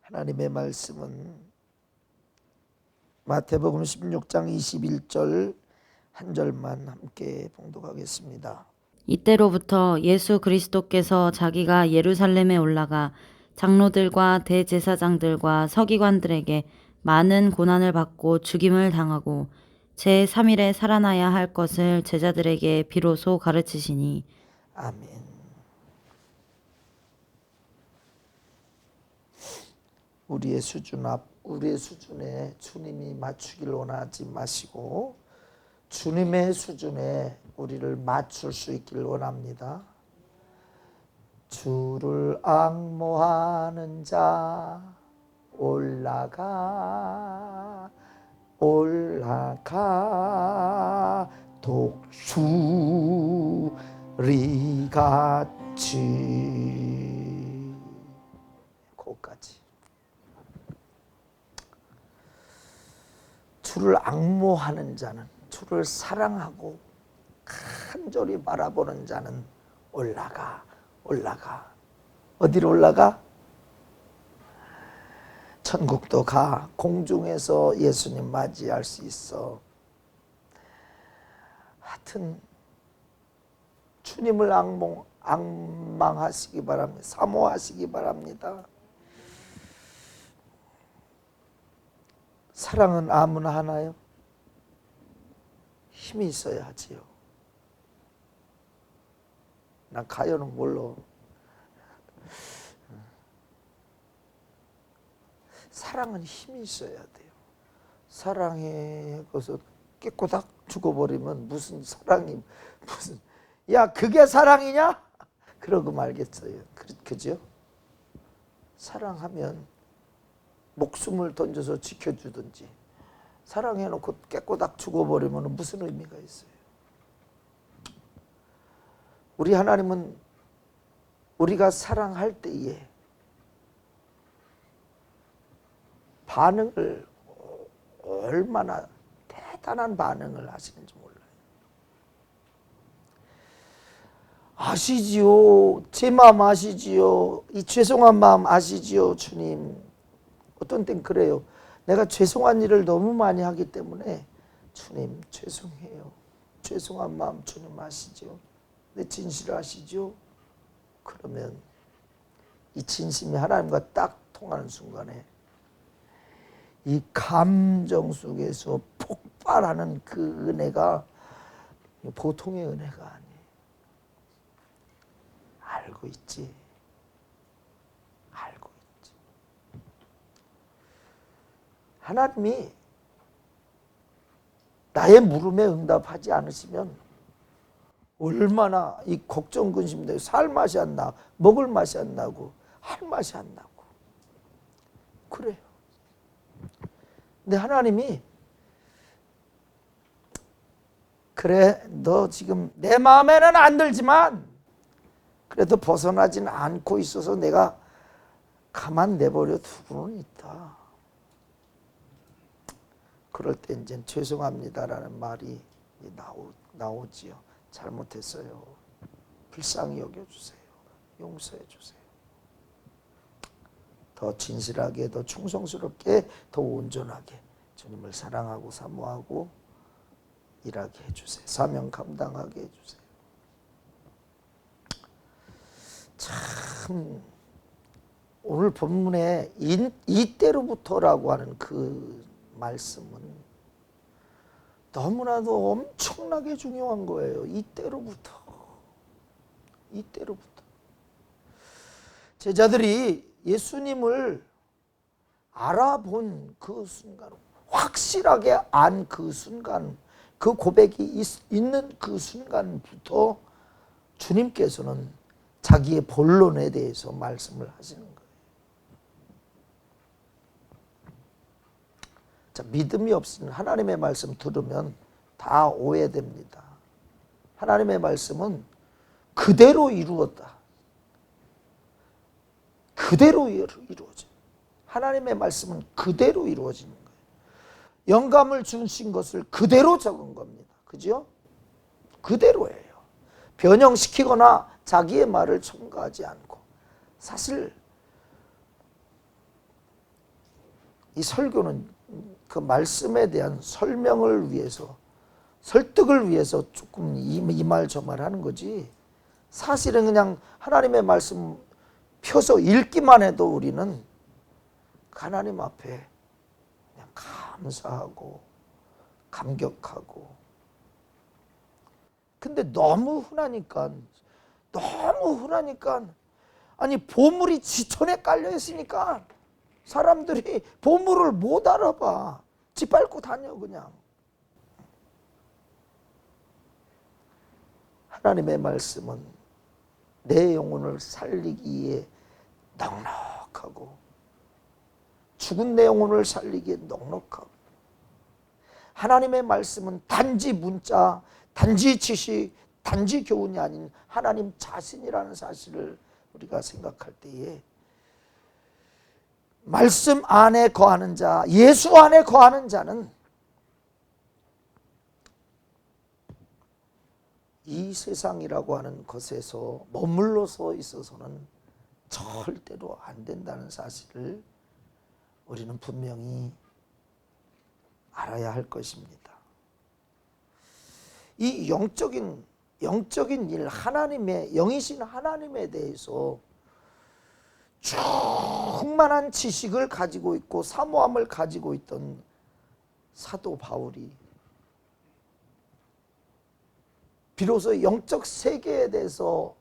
하나님의 말씀은 마태복음 16장 21절 한 절만 함께 봉독하겠습니다. 이때로부터 예수 그리스도께서 자기가 예루살렘에 올라가 장로들과 대제사장들과 서기관들에게 많은 고난을 받고 죽임을 당하고 제3일에 살아나야 할 것을 제자들에게 비로소 가르치시니. 아멘. 우리의 수준에 주님이 맞추길 원하지 마시고 주님의 수준에 우리를 맞출 수 있길 원합니다. 주를 앙모하는 자 올라가 독수리같이 거기까지. 주를 앙모하는 자는, 주를 사랑하고 간절히 바라보는 자는 올라가. 어디로 올라가? 천국도 가. 공중에서 예수님 맞이할 수 있어. 하여튼 주님을 앙망하시기 바랍니다. 사모하시기 바랍니다. 사랑은 아무나 하나요? 힘이 있어야 하지요. 난 가요는 몰라. 사랑은 힘이 있어야 돼요. 사랑해 거기서 깨꼬닥 죽어버리면 무슨 사랑이 무슨 야 그게 사랑이냐? 그러고 말겠어요. 그죠? 사랑하면 목숨을 던져서 지켜주든지 사랑해놓고 깨꼬닥 죽어버리면 무슨 의미가 있어요? 우리 하나님은 우리가 사랑할 때에 반응을 얼마나 대단한 반응을 하시는지 몰라요. 아시지요. 제 마음 아시지요. 이 죄송한 마음 아시지요. 주님. 어떤 땐 그래요. 내가 죄송한 일을 너무 많이 하기 때문에 주님 죄송해요. 죄송한 마음 주님 아시죠? 내 진실을 아시죠? 그러면 이 진심이 하나님과 딱 통하는 순간에 이 감정 속에서 폭발하는 그 은혜가 보통의 은혜가 아니에요. 알고 있지. 하나님이 나의 물음에 응답하지 않으시면 얼마나 이 걱정 근심되고 살 맛이 안 나, 먹을 맛이 안 나고 할 맛이 안 나고 그래요. 근데 하나님이 그래 너 지금 내 마음에는 안 들지만 그래도 벗어나지는 않고 있어서 내가 가만 내버려 두고는 있다. 그럴 때 이제 죄송합니다라는 말이 나오지요. 잘못했어요. 불쌍히 여겨주세요. 용서해주세요. 더 진실하게, 더 충성스럽게, 더 온전하게 주님을 사랑하고 사모하고 일하게 해주세요. 사명 감당하게 해주세요. 참 오늘 본문에 이때로부터라고 하는 그 말씀은 너무나도 엄청나게 중요한 거예요. 이때로부터. 제자들이 예수님을 알아본 그 순간, 확실하게 안 그 순간, 그 고백이 있는 그 순간부터 주님께서는 자기의 본론에 대해서 말씀을 하시는 거예요. 자, 믿음이 없으면 하나님의 말씀 들으면 다 오해됩니다. 하나님의 말씀은 그대로 이루었다. 그대로 이루어져. 하나님의 말씀은 그대로 이루어지는 거예요. 영감을 주신 것을 그대로 적은 겁니다. 그죠? 그대로예요. 변형시키거나 자기의 말을 첨가하지 않고. 사실 이 설교는 그 말씀에 대한 설명을 위해서, 설득을 위해서 조금 이 말 저 말 하는 거지, 사실은 그냥 하나님의 말씀 펴서 읽기만 해도 우리는 하나님 앞에 그냥 감사하고 감격하고. 근데 너무 흔하니까 아니 보물이 지천에 깔려 있으니까 사람들이 보물을 못 알아봐. 짓밟고 다녀 그냥. 하나님의 말씀은 내 영혼을 살리기에 넉넉하고, 죽은 내 영혼을 살리기에 넉넉하고, 하나님의 말씀은 단지 문자, 단지 지식, 단지 교훈이 아닌 하나님 자신이라는 사실을 우리가 생각할 때에, 말씀 안에 거하는 자, 예수 안에 거하는 자는 이 세상이라고 하는 것에서 머물러서 있어서는 절대로 안 된다는 사실을 우리는 분명히 알아야 할 것입니다. 이 영적인 일, 하나님의, 영이신 하나님에 대해서 충만한 지식을 가지고 있고 사모함을 가지고 있던 사도 바울이 비로소 영적 세계에 대해서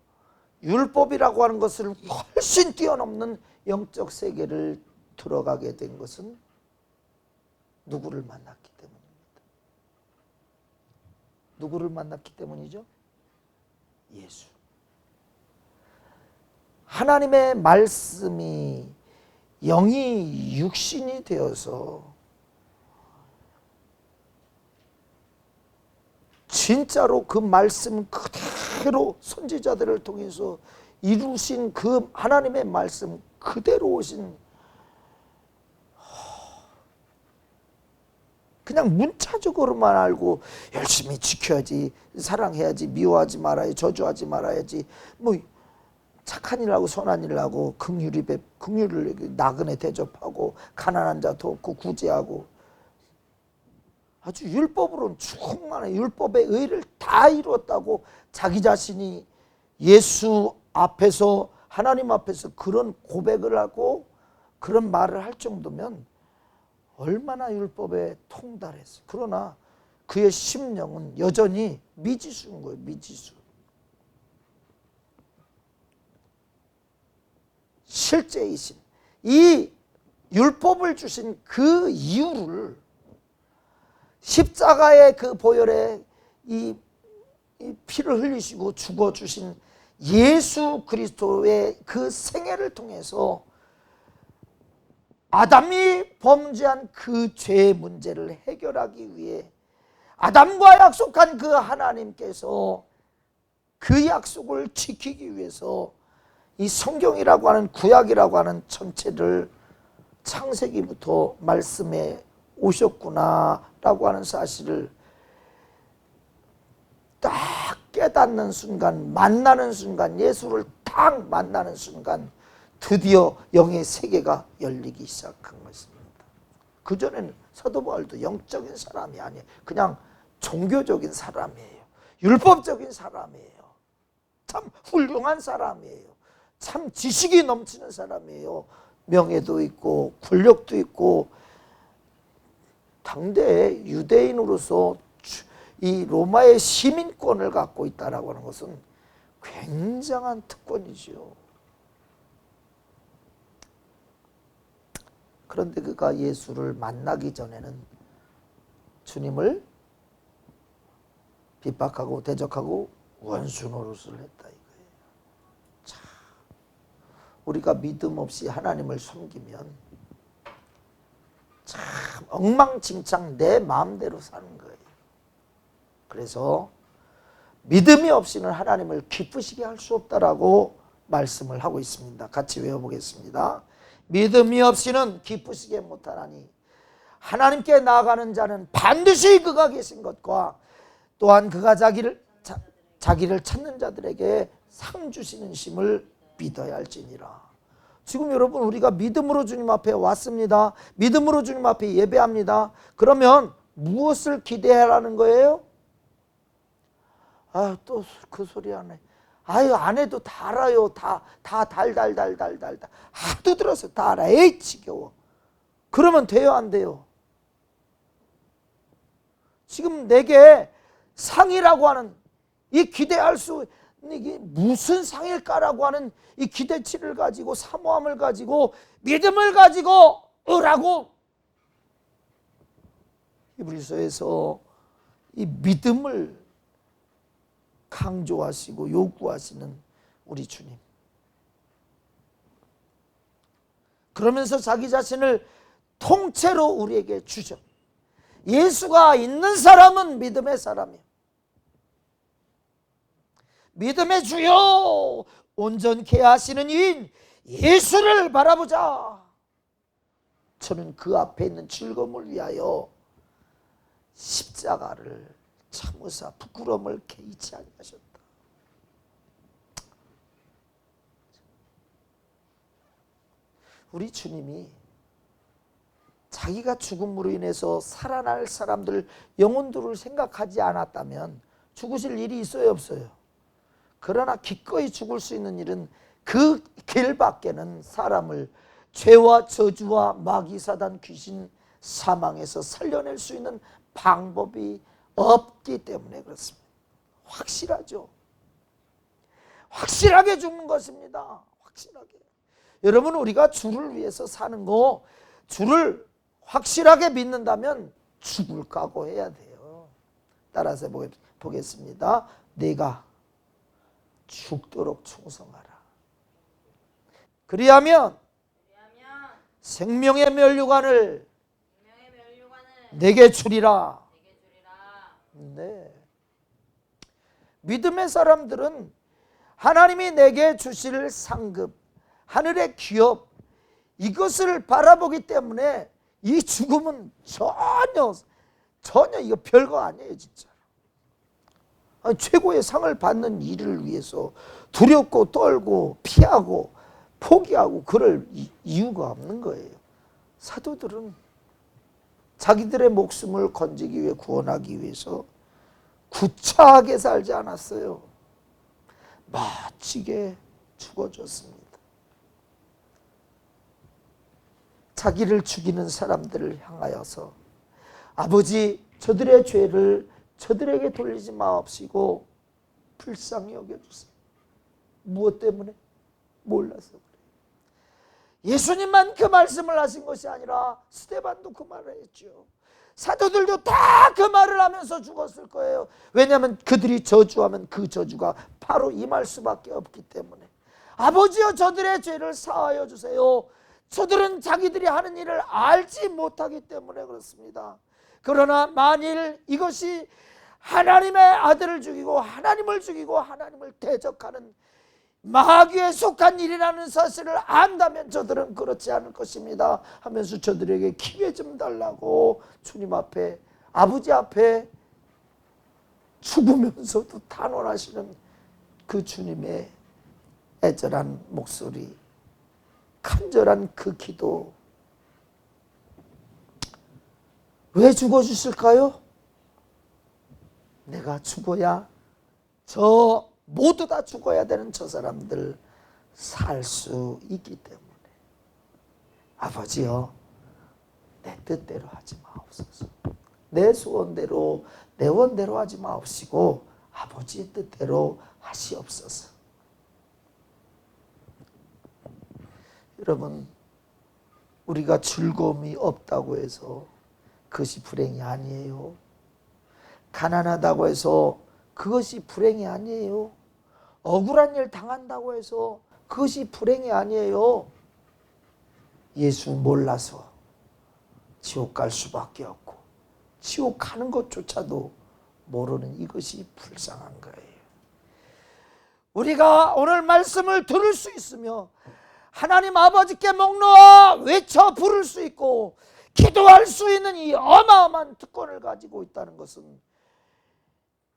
율법이라고 하는 것을 훨씬 뛰어넘는 영적 세계를 들어가게 된 것은 누구를 만났기 때문입니다. 누구를 만났기 때문이죠? 예수. 하나님의 말씀이 영이 육신이 되어서 진짜로 그 말씀 그대로 선지자들을 통해서 이루신 그 하나님의 말씀 그대로 오신, 그냥 문자적으로만 알고 열심히 지켜야지, 사랑해야지, 미워하지 말아야지, 저주하지 말아야지, 뭐 착한 일하고 선한 일하고 긍휼을 나그네 대접하고 가난한 자 돕고 구제하고, 아주 율법으로는 충만한 율법의 의를 다 이루었다고 자기 자신이 예수 앞에서, 하나님 앞에서 그런 고백을 하고 그런 말을 할 정도면 얼마나 율법에 통달했어요. 그러나 그의 심령은 여전히 미지수인 거예요. 미지수. 실제이신 이 율법을 주신 그 이유를, 십자가의 그 보혈에 이 피를 흘리시고 죽어주신 예수 그리스도의 그 생애를 통해서 아담이 범죄한 그 죄의 문제를 해결하기 위해 아담과 약속한 그 하나님께서 그 약속을 지키기 위해서 이 성경이라고 하는, 구약이라고 하는 전체를 창세기부터 말씀해 오셨구나라고 하는 사실을 딱 깨닫는 순간, 만나는 순간, 예수를 딱 만나는 순간 드디어 영의 세계가 열리기 시작한 것입니다. 그전에는 사도 바울도 영적인 사람이 아니에요. 그냥 종교적인 사람이에요. 율법적인 사람이에요. 참 훌륭한 사람이에요. 참 지식이 넘치는 사람이에요. 명예도 있고 권력도 있고, 당대 유대인으로서 이 로마의 시민권을 갖고 있다라고 하는 것은 굉장한 특권이죠. 그런데 그가 예수를 만나기 전에는 주님을 핍박하고 대적하고 원수 노릇을 했다 이거예요. 자, 우리가 믿음 없이 하나님을 섬기면 참 엉망진창 내 마음대로 사는 거예요. 그래서 믿음이 없이는 하나님을 기쁘시게 할 수 없다라고 말씀을 하고 있습니다. 같이 외워보겠습니다. 믿음이 없이는 기쁘시게 못하나니 하나님께 나아가는 자는 반드시 그가 계신 것과 또한 그가 자기를 찾는 자들에게 상 주시는 심을 믿어야 할지니라. 지금 여러분 우리가 믿음으로 주님 앞에 왔습니다. 믿음으로 주님 앞에 예배합니다. 그러면 무엇을 기대하라는 거예요? 아, 또 그 소리 하네. 아유, 안 해도 다 알아요. 다 달달달달달달. 하도 들어서 다 알아. 에이, 지겨워. 그러면 돼요, 안 돼요? 지금 내게 상이라고 하는 이 기대할 수, 이게 무슨 상일까라고 하는 이 기대치를 가지고 사모함을 가지고 믿음을 가지고 으라고 히브리서에서 이 믿음을 강조하시고 요구하시는 우리 주님. 그러면서 자기 자신을 통째로 우리에게 주죠. 예수가 있는 사람은 믿음의 사람이에요. 믿음의 주요 온전케 하시는 이인 예수를 바라보자. 저는 그 앞에 있는 즐거움을 위하여 십자가를 참으사 부끄러움을 개의치 아니하셨다. 우리 주님이 자기가 죽음으로 인해서 살아날 사람들 영혼들을 생각하지 않았다면 죽으실 일이 있어요, 없어요? 그러나 기꺼이 죽을 수 있는 일은 그 길밖에는 사람을 죄와 저주와 마귀 사단 귀신 사망에서 살려낼 수 있는 방법이 없기 때문에 그렇습니다. 확실하죠. 확실하게 죽는 것입니다. 확실하게. 여러분 우리가 주를 위해서 사는 거, 주를 확실하게 믿는다면 죽을 각오해야 돼요. 따라서 보겠습니다. 내가 죽도록 충성하라. 그리하면 생명의 면류관을 내게 주리라. 네. 믿음의 사람들은 하나님이 내게 주실 상급, 하늘의 기업, 이것을 바라보기 때문에 이 죽음은 전혀 이거 별거 아니에요, 진짜. 아니, 최고의 상을 받는 일을 위해서 두렵고 떨고 피하고 포기하고 그럴 이유가 없는 거예요. 사도들은 자기들의 목숨을 건지기 위해 구원하기 위해서 구차하게 살지 않았어요. 멋지게 죽어줬습니다. 자기를 죽이는 사람들을 향하여서 아버지 저들의 죄를 저들에게 돌리지 마옵시고 불쌍히 여겨주세요. 무엇 때문에? 몰라서 그래요. 예수님만 그 말씀을 하신 것이 아니라 스데반도 그 말을 했죠. 사도들도 다 그 말을 하면서 죽었을 거예요. 왜냐하면 그들이 저주하면 그 저주가 바로 임할 수밖에 없기 때문에. 아버지여 저들의 죄를 사하여 주세요. 저들은 자기들이 하는 일을 알지 못하기 때문에 그렇습니다. 그러나 만일 이것이 하나님의 아들을 죽이고 하나님을 죽이고 하나님을 대적하는 마귀에 속한 일이라는 사실을 안다면 저들은 그렇지 않을 것입니다 하면서 저들에게 기회 좀 달라고 주님 앞에, 아버지 앞에 죽으면서도 탄원하시는 그 주님의 애절한 목소리, 간절한 그 기도. 왜 죽어주실까요? 내가 죽어야 저 모두 다 죽어야 되는 저 사람들 살 수 있기 때문에. 아버지여, 내 뜻대로 하지 마옵소서. 내 소원대로 내 원대로 하지 마옵시고 아버지의 뜻대로 하시옵소서. 여러분, 우리가 즐거움이 없다고 해서 그것이 불행이 아니에요. 가난하다고 해서 그것이 불행이 아니에요. 억울한 일 당한다고 해서 그것이 불행이 아니에요. 예수 몰라서 지옥 갈 수밖에 없고 지옥 가는 것조차도 모르는 이것이 불쌍한 거예요. 우리가 오늘 말씀을 들을 수 있으며 하나님 아버지께 목 놓아 외쳐 부를 수 있고 기도할 수 있는 이 어마어마한 특권을 가지고 있다는 것은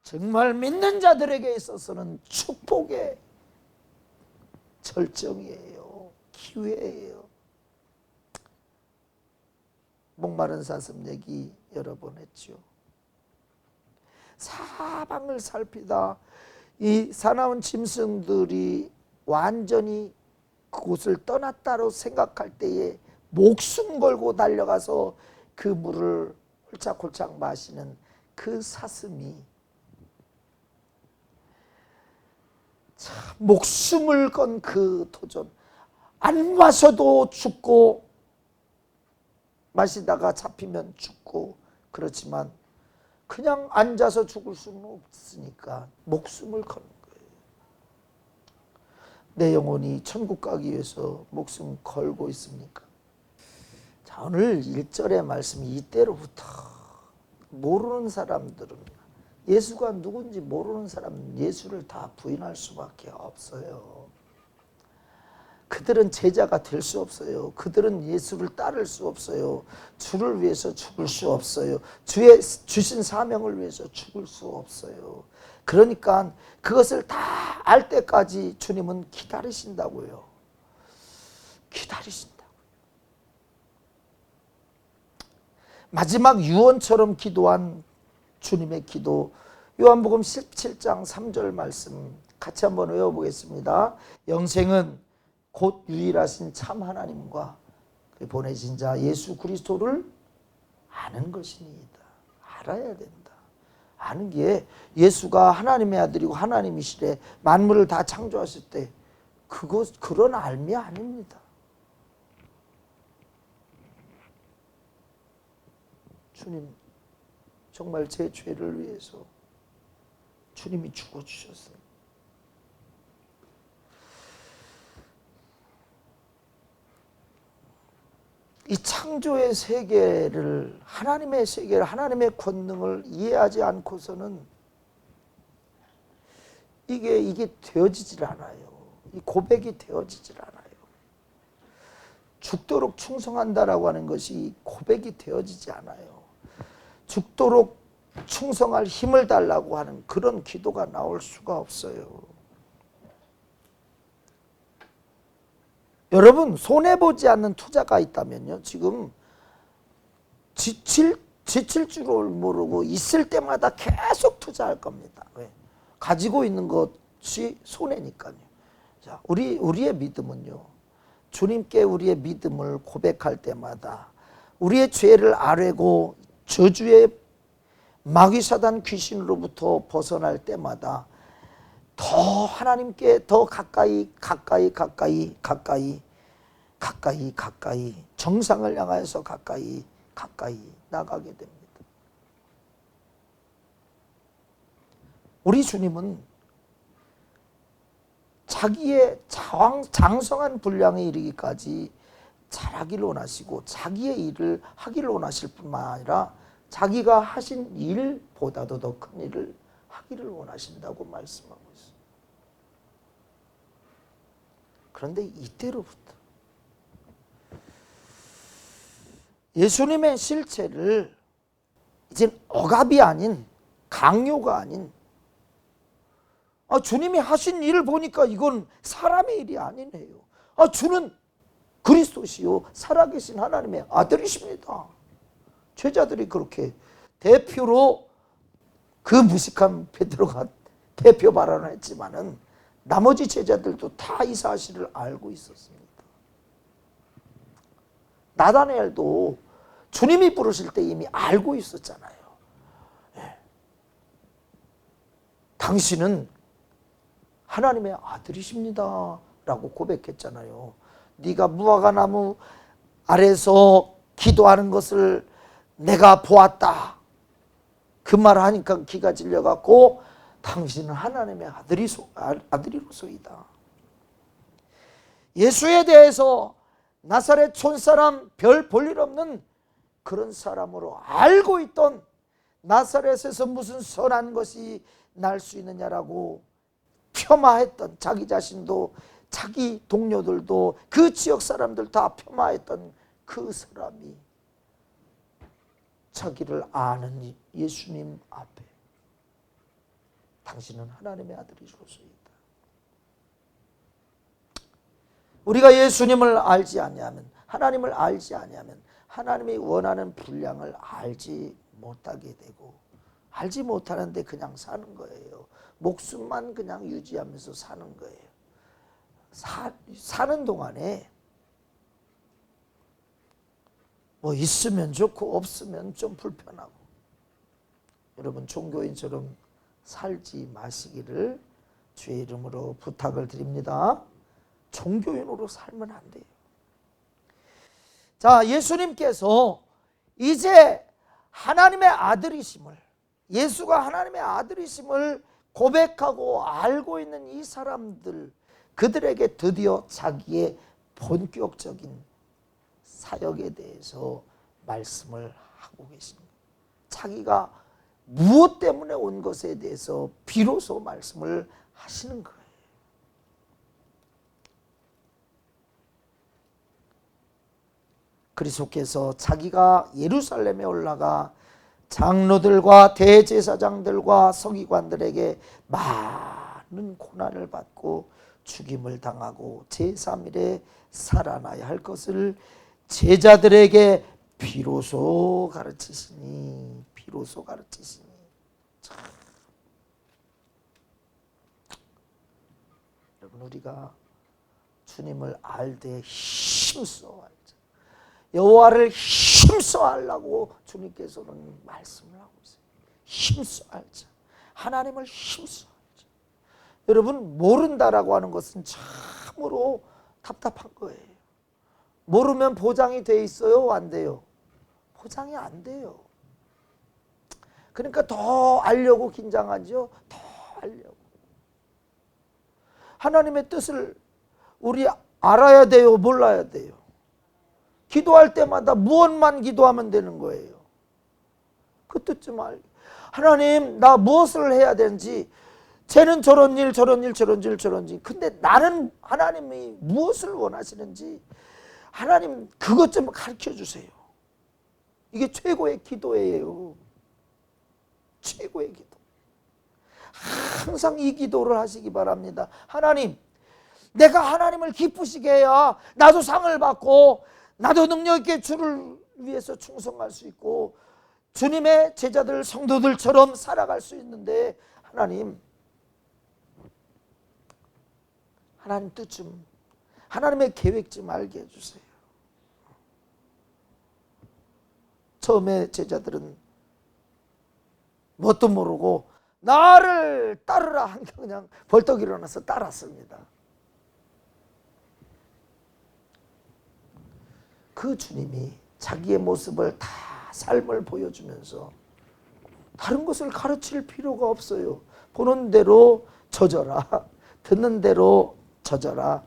정말 믿는 자들에게 있어서는 축복의 절정이에요. 기회예요. 목마른 사슴 얘기 여러 번 했죠. 사방을 살피다 이 사나운 짐승들이 완전히 그곳을 떠났다고 생각할 때에 목숨 걸고 달려가서 그 물을 홀짝홀짝 마시는 그 사슴이 참 목숨을 건 그 도전, 안 마셔도 죽고 마시다가 잡히면 죽고 그렇지만 그냥 앉아서 죽을 수는 없으니까 목숨을 거는 거예요. 내 영혼이 천국 가기 위해서 목숨 걸고 있습니까? 자, 오늘 1절의 말씀이 이때로부터 모르는 사람들은 예수가 누군지 모르는 사람은 예수를 다 부인할 수밖에 없어요. 그들은 제자가 될 수 없어요. 그들은 예수를 따를 수 없어요. 주를 위해서 죽을 수 없어요. 주의 주신 사명을 위해서 죽을 수 없어요. 그러니까 그것을 다 알 때까지 주님은 기다리신다고요. 기다리신다고요. 마지막 유언처럼 기도한 주님의 기도, 요한복음 17장 3절 말씀 같이 한번 외워보겠습니다. 영생은 곧 유일하신 참 하나님과 그 보내신 자 예수 그리스도를 아는 것이니이다. 알아야 된다. 아는 게 예수가 하나님의 아들이고 하나님이시래 만물을 다 창조하실 때 그런 알미 아닙니다. 주님 정말 제 죄를 위해서 주님이 죽어주셨어요. 이 창조의 세계를 하나님의 세계를 하나님의 권능을 이해하지 않고서는 이게 되어지질 않아요. 이 고백이 되어지질 않아요. 죽도록 충성한다라고 하는 것이 고백이 되어지지 않아요. 죽도록 충성할 힘을 달라고 하는 그런 기도가 나올 수가 없어요. 여러분 손해보지 않는 투자가 있다면요. 지금 지칠 줄을 모르고 있을 때마다 계속 투자할 겁니다. 왜? 가지고 있는 것이 손해니까요. 자, 우리의 믿음은요. 주님께 우리의 믿음을 고백할 때마다 우리의 죄를 아뢰고 저주의 마귀사단 귀신으로부터 벗어날 때마다 더 하나님께 더 가까이 정상을 향하여서 가까이 나가게 됩니다. 우리 주님은 자기의 장성한 분량에 이르기까지 잘하기를 원하시고 자기의 일을 하기를 원하실 뿐만 아니라 자기가 하신 일보다도 더 큰 일을 하기를 원하신다고 말씀하고 있어요. 그런데 이때로부터 예수님의 실체를 이제 억압이 아닌 강요가 아닌 주님이 하신 일을 보니까 이건 사람의 일이 아니네요. 주는 그리스도시요 살아계신 하나님의 아들이십니다. 제자들이 그렇게 대표로 그 무식한 베드로가 대표 발언을 했지만은 나머지 제자들도 다 이 사실을 알고 있었습니다. 나다나엘도 주님이 부르실 때 이미 알고 있었잖아요. 예. 당신은 하나님의 아들이십니다 라고 고백했잖아요. 네가 무화과나무 아래서 기도하는 것을 내가 보았다. 그 말을 하니까 기가 질려갖고 당신은 하나님의 아들이로소이다. 예수에 대해서 나사렛 촌사람 별 볼 일 없는 그런 사람으로 알고 있던 나사렛에서 무슨 선한 것이 날 수 있느냐라고 폄하했던, 자기 자신도 자기 동료들도 그 지역 사람들 다 폄하했던 그 사람이 자기를 아는 예수님 앞에 당신은 하나님의 아들이로소이다. 우리가 예수님을 알지 아니하면, 하나님을 알지 아니하면 하나님이 원하는 분량을 알지 못하게 되고, 알지 못하는데 그냥 사는 거예요. 목숨만 그냥 유지하면서 사는 거예요. 사는 동안에 뭐 있으면 좋고 없으면 좀 불편하고, 여러분 종교인처럼 살지 마시기를 주의 이름으로 부탁을 드립니다. 종교인으로 살면 안 돼요. 자, 예수님께서 이제 하나님의 아들이심을, 예수가 하나님의 아들이심을 고백하고 알고 있는 이 사람들, 그들에게 드디어 자기의 본격적인 사역에 대해서 말씀을 하고 계십니다. 자기가 무엇 때문에 온 것에 대해서 비로소 말씀을 하시는 거예요. 그리스도께서 자기가 예루살렘에 올라가 장로들과 대제사장들과 서기관들에게 많은 고난을 받고 죽임을 당하고 제3일에 살아나야 할 것을 제자들에게 비로소 가르치시니, 비로소 가르치시니. 참. 여러분, 우리가 주님을 알 때 힘써 알자. 여호와를 힘써 알라고 주님께서는 말씀을 하고 있어요. 힘써 알자. 하나님을 힘써 알자. 여러분, 모른다라고 하는 것은 참으로 답답한 거예요. 모르면 보장이 돼 있어요? 안 돼요? 보장이 안 돼요. 그러니까 더 알려고 긴장하죠. 더 알려고. 하나님의 뜻을 우리 알아야 돼요? 몰라야 돼요? 기도할 때마다 무엇만 기도하면 되는 거예요? 그 뜻 좀 알고, 하나님 나 무엇을 해야 되는지, 쟤는 저런 일 저런 일 저런 일 저런 일, 근데 나는 하나님이 무엇을 원하시는지 하나님 그것 좀 가르쳐 주세요. 이게 최고의 기도예요. 최고의 기도. 항상 이 기도를 하시기 바랍니다. 하나님, 내가 하나님을 기쁘시게 해야 나도 상을 받고 나도 능력 있게 주를 위해서 충성할 수 있고 주님의 제자들 성도들처럼 살아갈 수 있는데, 하나님 뜻 좀, 하나님의 계획 좀 알게 해주세요. 처음에 제자들은 뭣도 모르고 나를 따르라 하니까 그냥 벌떡 일어나서 따랐습니다. 그 주님이 자기의 모습을 다 삶을 보여주면서 다른 것을 가르칠 필요가 없어요. 보는 대로 젖어라, 듣는 대로 젖어라.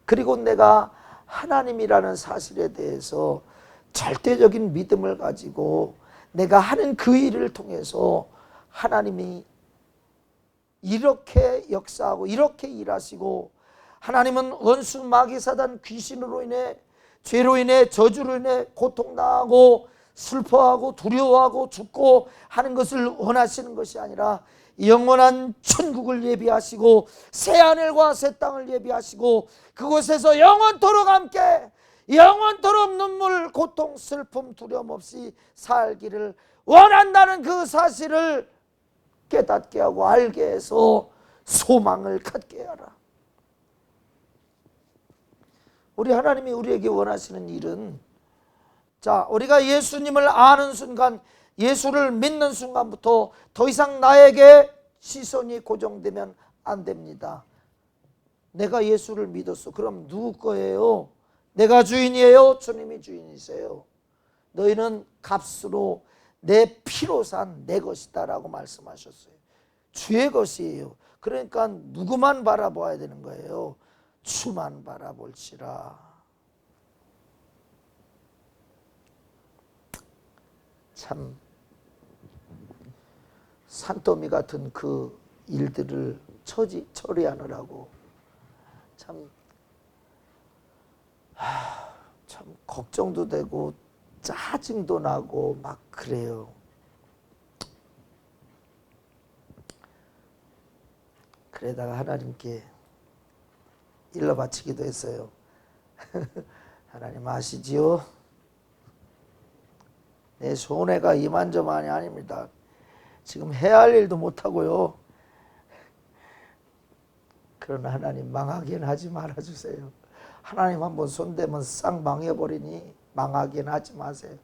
그리고 내가 하나님이라는 사실에 대해서 절대적인 믿음을 가지고 내가 하는 그 일을 통해서 하나님이 이렇게 역사하고 이렇게 일하시고, 하나님은 원수 마귀 사단 귀신으로 인해, 죄로 인해, 저주로 인해 고통당하고 슬퍼하고 두려워하고 죽고 하는 것을 원하시는 것이 아니라 영원한 천국을 예비하시고 새하늘과 새 땅을 예비하시고 그곳에서 영원토록 함께, 영원토록 눈물, 고통, 슬픔, 두려움 없이 살기를 원한다는 그 사실을 깨닫게 하고 알게 해서 소망을 갖게 하라. 우리 하나님이 우리에게 원하시는 일은, 자, 우리가 예수님을 아는 순간, 예수를 믿는 순간부터 더 이상 나에게 시선이 고정되면 안 됩니다. 내가 예수를 믿었어. 그럼 누구 거예요? 내가 주인이에요? 주님이 주인이세요. 너희는 값으로 내 피로 산 내 것이다 라고 말씀하셨어요. 주의 것이에요. 그러니까 누구만 바라봐야 되는 거예요? 주만 바라볼지라. 참 산더미 같은 그 일들을 처리하느라고 참 걱정도 되고 짜증도 나고 막 그래요. 그러다가 하나님께 일러 바치기도 했어요. 하나님 아시지요? 내 손해가 이만저만이 아닙니다. 지금 해야 할 일도 못하고요. 그러나 하나님 망하게는 하지 말아주세요. 하나님 한번 손대면 싹 망해버리니 망하게는 하지 마세요.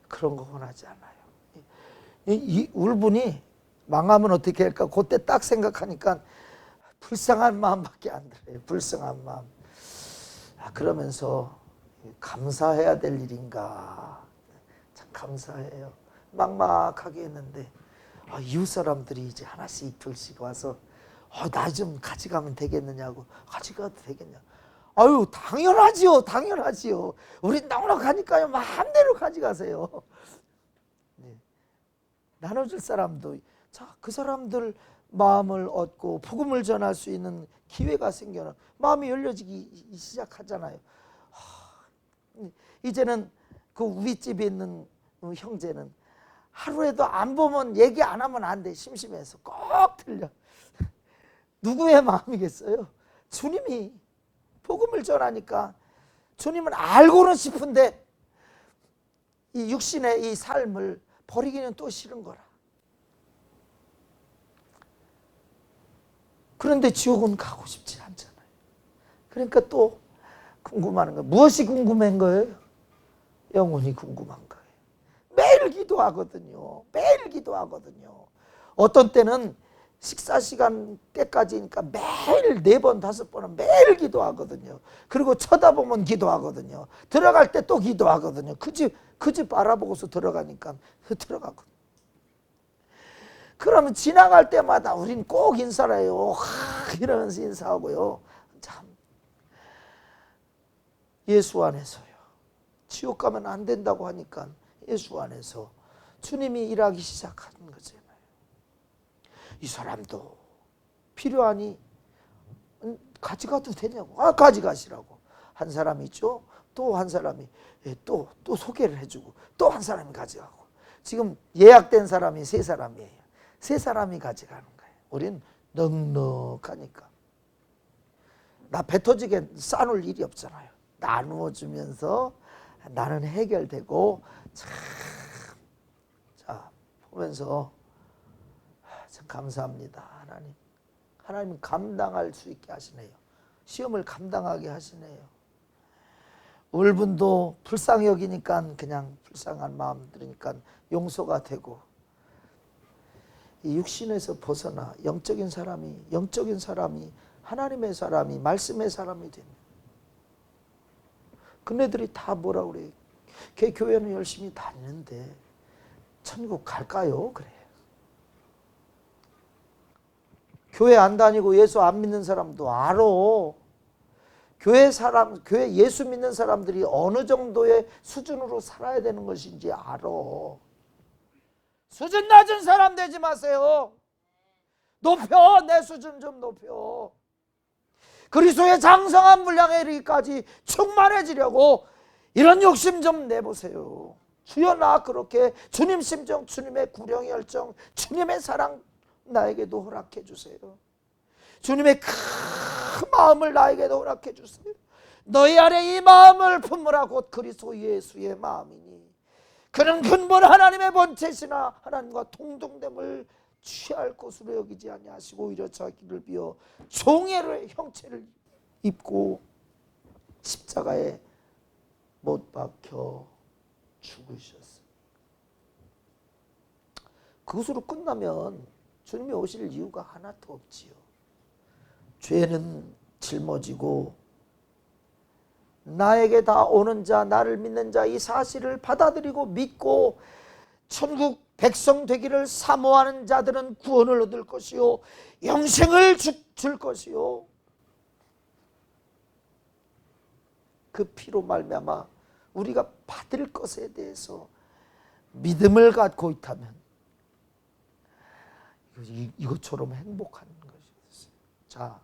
그런 거 원하지 않아요. 이 울분이 망하면 어떻게 할까? 그때 딱 생각하니까 불쌍한 마음밖에 안 들어요. 불쌍한 마음. 그러면서 감사해야 될 일인가. 참 감사해요. 막막하게 했는데 이웃 사람들이 이제 하나씩 둘씩 와서 나 좀 가져가면 되겠느냐고. 가져가도 되겠냐. 아유 당연하지요. 당연하지요. 우린 넉넉하니까요. 마음대로 가져가세요. 네. 나눠줄 사람도 그 사람들 마음을 얻고 복음을 전할 수 있는 기회가 생겨나 마음이 열려지기 시작하잖아요. 이제는 그 윗집에 있는 형제는 하루에도 안 보면 얘기 안 하면 안 돼. 심심해서 꼭 들려. 누구의 마음이겠어요? 주님이 복음을 전하니까 주님은 알고는 싶은데 이 육신의 이 삶을 버리기는 또 싫은 거라. 그런데 지옥은 가고 싶지 않잖아요. 그러니까 또 궁금한 거예요. 무엇이 궁금한 거예요? 영혼이 궁금한 거예요. 매일 기도하거든요. 매일 기도하거든요. 어떤 때는 식사 시간 때까지니까 매일 4번, 5번은 매일 기도하거든요. 그리고 쳐다보면 기도하거든요. 들어갈 때 또 기도하거든요. 그 집 바라보고서 들어가니까 들어가거든요. 그러면 지나갈 때마다 우린 꼭 인사를 해요. 이러면서 인사하고요. 참 예수 안에서요. 지옥 가면 안 된다고 하니까 예수 안에서 주님이 일하기 시작하는 거잖아요. 이 사람도 필요하니 가져가도 되냐고. 가져가시라고. 한 사람이 있죠. 또 한 사람이 또 소개를 해주고 또 한 사람이 가져가고. 지금 예약된 사람이 3사람이에요. 3사람이 가져가는 거예요. 우린 넉넉하니까. 나 배 터지게 싸놓을 일이 없잖아요. 나누어 주면서 나는 해결되고 참, 자 보면서 참 감사합니다. 하나님 감당할 수 있게 하시네요. 시험을 감당하게 하시네요. 울분도 불쌍히 여기니까 그냥 불쌍한 마음 들으니까 용서가 되고 이 육신에서 벗어나 영적인 사람이 하나님의 사람이 말씀의 사람이 됩니다. 그네들이 다 뭐라 그래요? 걔 교회는 열심히 다니는데 천국 갈까요? 그래. 교회 안 다니고 예수 안 믿는 사람도 알아. 교회 예수 믿는 사람들이 어느 정도의 수준으로 살아야 되는 것인지 알아. 수준 낮은 사람 되지 마세요. 높여. 내 수준 좀 높여. 그리스도의 장성한 분량에 이르기까지 충만해지려고 이런 욕심 좀 내보세요. 주여 나 그렇게 주님 심정, 주님의 구령의 열정, 주님의 사랑 나에게도 허락해 주세요. 주님의 큰 마음을 나에게도 허락해 주세요. 너희 안에 이 마음을 품으라 곧 그리스도 예수의 마음이니 그는 근본 하나님의 본체시나 하나님과 동등됨을 취할 것으로 여기지 아니하시고 오히려 자기를 비어 종의 형체를 입고 십자가에 못 박혀 죽으셨어요. 그것으로 끝나면 주님이 오실 이유가 하나도 없지요. 죄는 짊어지고 나에게 다 오는 자, 나를 믿는 자 이 사실을 받아들이고 믿고 천국 백성 되기를 사모하는 자들은 구원을 얻을 것이요 영생을 줄 것이요 그 피로 말미암아 우리가 받을 것에 대해서 믿음을 갖고 있다면 이것처럼 행복한 것이었어요. 자,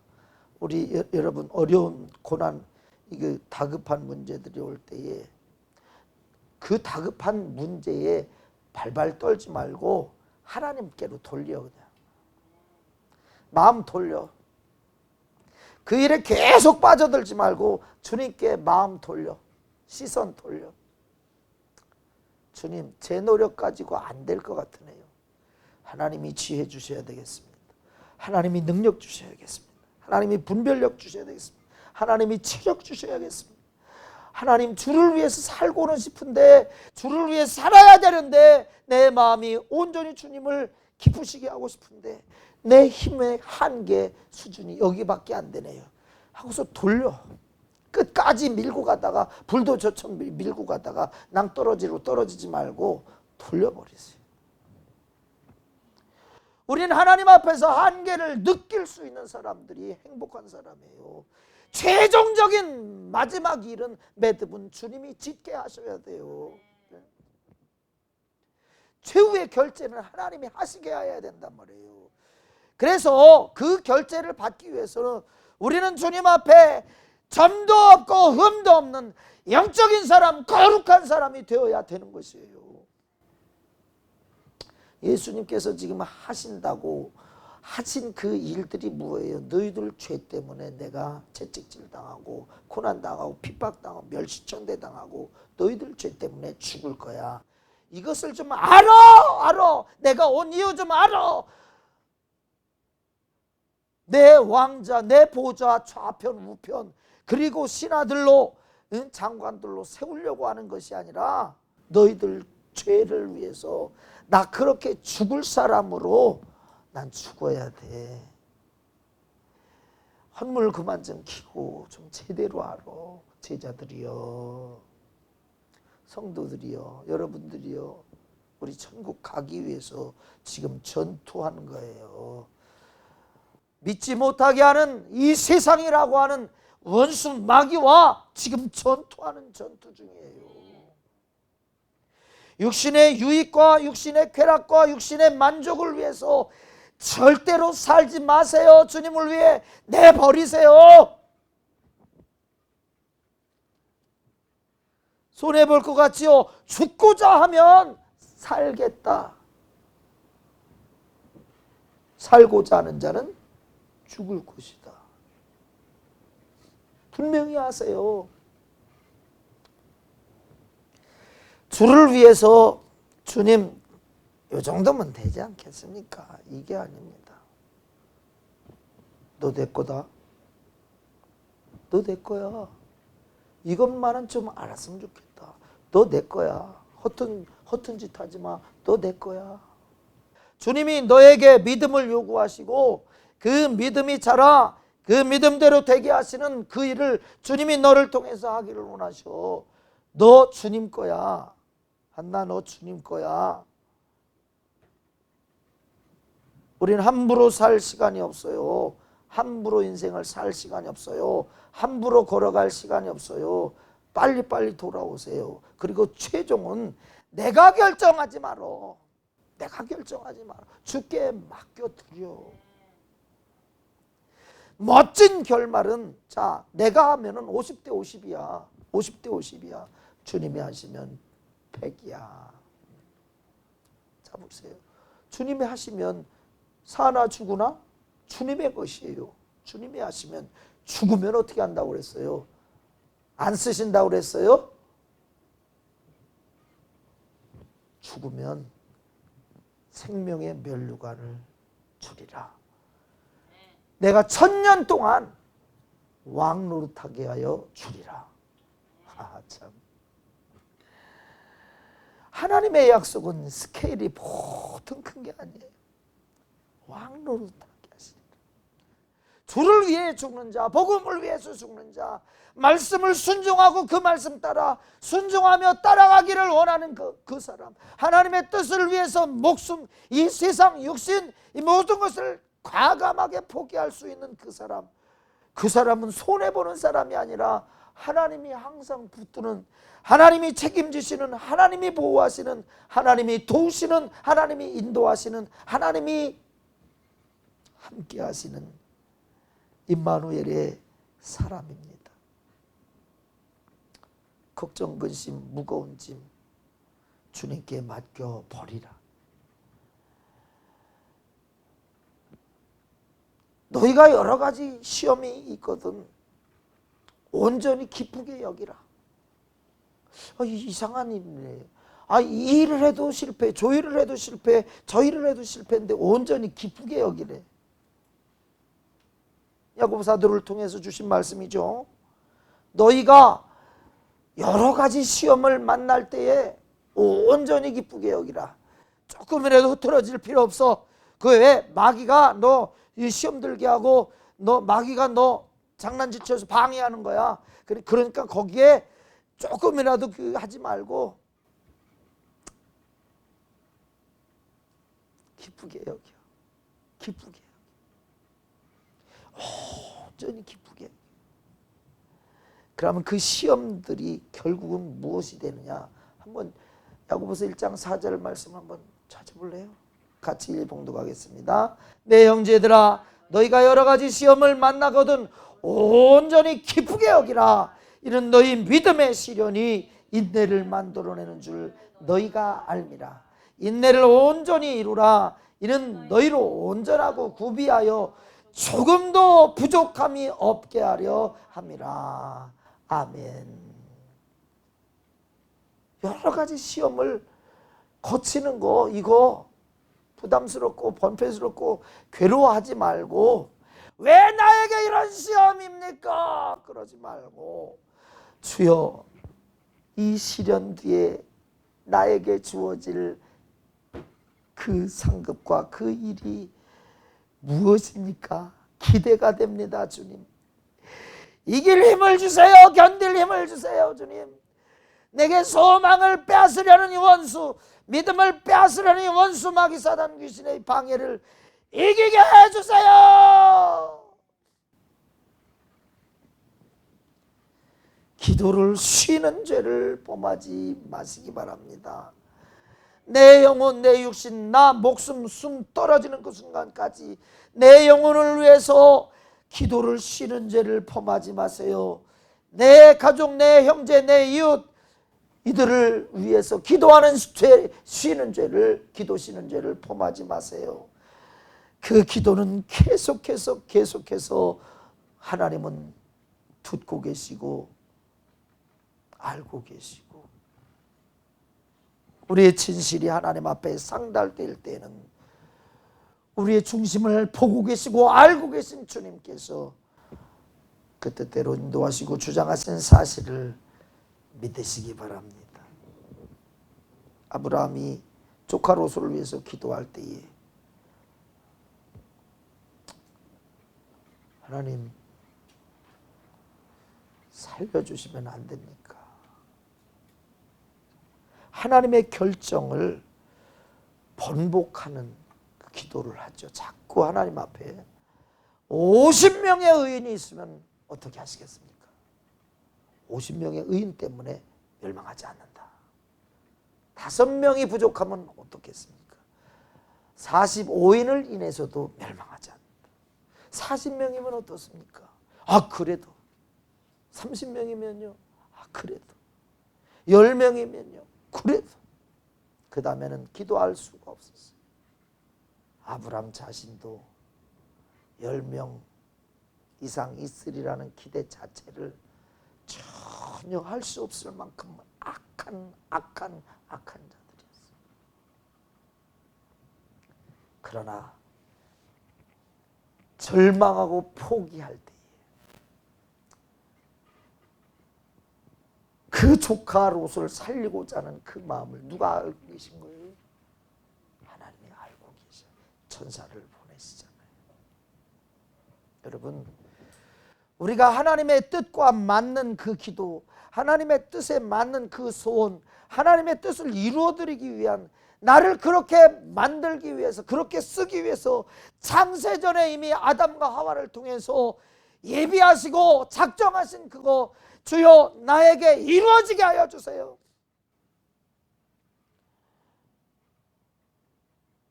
우리 여러분 어려운 고난, 이게 다급한 문제들이 올 때에 그 다급한 문제에 발발 떨지 말고 하나님께로 돌려. 그냥 마음 돌려. 그 일에 계속 빠져들지 말고 주님께 마음 돌려. 시선 돌려. 주님, 제 노력 가지고 안 될 것 같으네요. 하나님이 지혜 주셔야 되겠습니다. 하나님이 능력 주셔야겠습니다. 하나님이 분별력 주셔야 되겠습니다. 하나님이 체력 주셔야겠습니다. 하나님, 주를 위해서 살고는 싶은데, 주를 위해 살아야 되는데 내 마음이 온전히 주님을 기쁘시게 하고 싶은데 내 힘의 한계 수준이 여기밖에 안 되네요 하고서 돌려. 끝까지 밀고 가다가 불도저처럼 밀고 가다가 낭떠러지로 떨어지지 말고 돌려버리세요. 우리는 하나님 앞에서 한계를 느낄 수 있는 사람들이 행복한 사람이에요. 최종적인 마지막 일은 매듭은 주님이 짓게 하셔야 돼요. 최후의 결제는 하나님이 하시게 해야 된단 말이에요. 그래서 그 결제를 받기 위해서는 우리는 주님 앞에 점도 없고 흠도 없는 영적인 사람, 거룩한 사람이 되어야 되는 것이에요. 예수님께서 지금 하신다고 하신 그 일들이 뭐예요? 너희들 죄 때문에 내가 채찍질 당하고 고난 당하고 핍박당하고 멸시천대 당하고 너희들 죄 때문에 죽을 거야. 이것을 좀 알아. 내가 온 이유 좀 알아. 내 왕자, 내 보좌 좌편 우편 그리고 신하들로 장관들로 세우려고 하는 것이 아니라 너희들 죄를 위해서 나 그렇게 죽을 사람으로 난 죽어야 돼. 헌물 그만 좀 키고 좀 제대로 알아. 제자들이여, 성도들이여, 여러분들이여, 우리 천국 가기 위해서 지금 전투하는 거예요. 믿지 못하게 하는 이 세상이라고 하는 원수 마귀와 지금 전투하는 전투 중이에요. 육신의 유익과 육신의 쾌락과 육신의 만족을 위해서 절대로 살지 마세요. 주님을 위해 내버리세요. 손해볼 것 같지요? 죽고자 하면 살겠다. 살고자 하는 자는 죽을 것이다. 분명히 하세요. 주를 위해서 주님 이 정도면 되지 않겠습니까? 이게 아닙니다. 너 내 거다. 너 내 거야. 이것만은 좀 알았으면 좋겠다. 너 내 거야. 허튼 짓 하지 마. 너 내 거야. 주님이 너에게 믿음을 요구하시고 그 믿음이 자라 그 믿음대로 되게 하시는 그 일을 주님이 너를 통해서 하기를 원하셔. 너 주님 거야. 한나, 너 주님 거야. 우리는 함부로 살 시간이 없어요. 함부로 인생을 살 시간이 없어요. 함부로 걸어갈 시간이 없어요. 빨리빨리 돌아오세요. 그리고 최종은 내가 결정하지 말어. 내가 결정하지 말어. 주께 맡겨드려. 멋진 결말은, 자, 내가 하면은 50대 50이야. 50대 50이야. 주님이 하시면 100이야. 자, 보세요. 주님이 하시면 사나 죽으나 주님의 것이에요. 주님이 하시면 죽으면 어떻게 한다고 그랬어요? 안 쓰신다고 그랬어요? 죽으면 생명의 면류관을 주리라. 내가 1000년 동안 왕 노릇하게 하여 주리라. 참. 하나님의 약속은 스케일이 보통 큰 게 아니에요. 왕 노릇하게 하시리라. 주를 위해 죽는 자, 복음을 위해서 죽는 자, 말씀을 순종하고 그 말씀 따라 순종하며 따라가기를 원하는 그 사람, 하나님의 뜻을 위해서 목숨, 이 세상 육신, 이 모든 것을 과감하게 포기할 수 있는 그 사람, 그 사람은 손해보는 사람이 아니라 하나님이 항상 붙드는, 하나님이 책임지시는, 하나님이 보호하시는, 하나님이 도우시는, 하나님이 인도하시는, 하나님이 함께 하시는 임마누엘의 사람입니다. 걱정, 근심, 무거운 짐 주님께 맡겨버리라. 너희가 여러 가지 시험이 있거든 온전히 기쁘게 여기라. 이상한 일이네. 이 일을 해도 실패, 저 일을 해도 실패, 저 일을 해도 실패인데 온전히 기쁘게 여기래. 야고보 사도를 통해서 주신 말씀이죠. 너희가 여러 가지 시험을 만날 때에 온전히 기쁘게 여기라. 조금이라도 흐트러질 필요 없어. 그 왜 마귀가 너 시험 들게 하고 마귀가 너 장난치쳐서 방해하는 거야. 그러니까 거기에 조금이라도 하지 말고 기쁘게 여겨. 기쁘게 온전히 기쁘게. 그러면 그 시험들이 결국은 무엇이 되느냐? 한번 야고보서 1장 4절 말씀 한번 찾아볼래요? 같이 봉독하겠습니다. 내 형제들아, 너희가 여러 가지 시험을 만나거든 온전히 기쁘게 여기라. 이는 너희 믿음의 시련이 인내를 만들어내는 줄 너희가 알미라. 인내를 온전히 이루라. 이는 너희로 온전하고 구비하여 조금도 부족함이 없게 하려 함이라. 아멘. 여러 가지 시험을 거치는 거 이거 부담스럽고 번뇌스럽고 괴로워하지 말고 왜 나에게 이런 시험입니까? 그러지 말고 주여 이 시련 뒤에 나에게 주어질 그 상급과 그 일이 무엇입니까? 기대가 됩니다. 주님 이길 힘을 주세요. 견딜 힘을 주세요. 주님 내게 소망을 빼앗으려는 이 원수, 믿음을 빼앗으려는 이 원수 마귀 사단 귀신의 방해를 이기게 해주세요. 기도를 쉬는 죄를 범하지 마시기 바랍니다. 내 영혼, 내 육신, 나 목숨 숨 떨어지는 그 순간까지 내 영혼을 위해서 기도를 쉬는 죄를 범하지 마세요. 내 가족, 내 형제, 내 이웃 이들을 위해서 기도하는 죄, 쉬는 죄를, 기도 쉬는 죄를 범하지 마세요. 그 기도는 계속해서 하나님은 듣고 계시고 알고 계시고 우리의 진실이 하나님 앞에 상달될 때는 우리의 중심을 보고 계시고 알고 계신 주님께서 그 뜻대로 인도하시고 주장하신 사실을 믿으시기 바랍니다. 아브라함이 조카 롯을 위해서 기도할 때에 하나님 살려주시면 안 됩니까? 하나님의 결정을 번복하는 그 기도를 하죠. 자꾸 하나님 앞에 50명의 의인이 있으면 어떻게 하시겠습니까? 50명의 의인 때문에 멸망하지 않는다. 5명이 부족하면 어떻겠습니까? 45인을 인해서도 멸망하지 않는다. 40명이면 어떻습니까? 그래도 30명이면요. 그래도 10명이면요. 그래도 그 다음에는 기도할 수가 없었어요. 아브람 자신도 10명 이상 있으리라는 기대 자체를 전혀 할 수 없을 만큼 악한 자들이었어요. 그러나 절망하고 포기할 때에 그 조카 롯을 살리고자 하는 그 마음을 누가 알고 계신 거예요? 하나님이 알고 계셔. 천사를 보내시잖아요. 여러분 우리가 하나님의 뜻과 맞는 그 기도, 하나님의 뜻에 맞는 그 소원, 하나님의 뜻을 이루어드리기 위한 나를 그렇게 만들기 위해서, 그렇게 쓰기 위해서 창세전에 이미 아담과 하와를 통해서 예비하시고 작정하신 그거 주여 나에게 이루어지게 하여 주세요.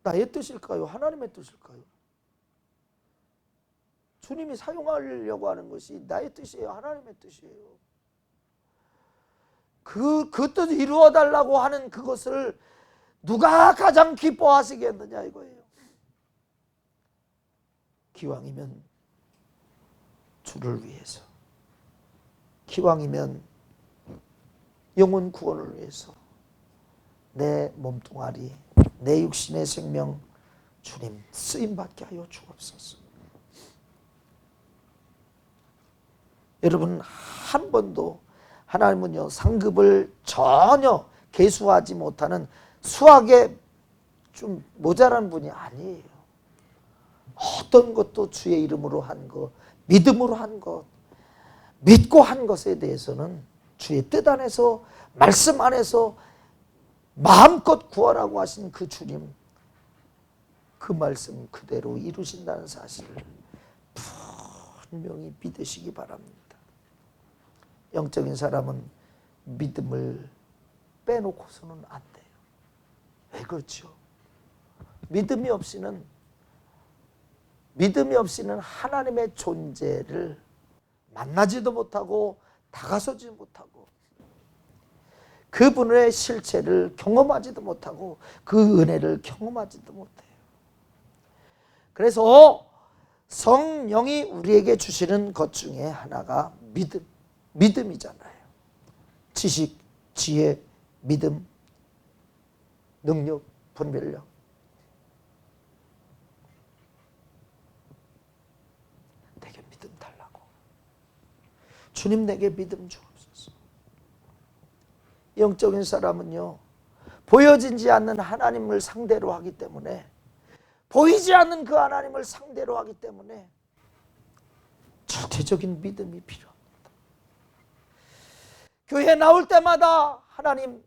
나의 뜻일까요? 하나님의 뜻일까요? 주님이 사용하려고 하는 것이 나의 뜻이에요? 하나님의 뜻이에요? 그 뜻 이루어달라고 하는 그것을 누가 가장 기뻐하시겠느냐 이거예요. 기왕이면 주를 위해서, 기왕이면 영혼 구원을 위해서 내 몸뚱아리, 내 육신의 생명 주님 쓰임받게 하여 주옵소서. 여러분, 한 번도 하나님은요 상급을 전혀 계수하지 못하는 수학에 좀 모자란 분이 아니에요. 어떤 것도 주의 이름으로 한 것, 믿음으로 한 것, 믿고 한 것에 대해서는 주의 뜻 안에서, 말씀 안에서 마음껏 구하라고 하신 그 주님, 그 말씀 그대로 이루신다는 사실을 분명히 믿으시기 바랍니다. 영적인 사람은 믿음을 빼놓고서는 안 돼요. 왜 그렇죠? 믿음이 없이는 하나님의 존재를 만나지도 못하고 다가서지 못하고 그분의 실체를 경험하지도 못하고 그 은혜를 경험하지도 못해요. 그래서 성령이 우리에게 주시는 것 중에 하나가 믿음이잖아요. 지식, 지혜, 믿음, 능력, 분별력. 내게 믿음 달라고. 주님 내게 믿음 주옵소서. 영적인 사람은요, 보여지지 않는 하나님을 상대로 하기 때문에, 보이지 않는 그 하나님을 상대로 하기 때문에 절대적인 믿음이 필요합니다. 교회 나올 때마다 하나님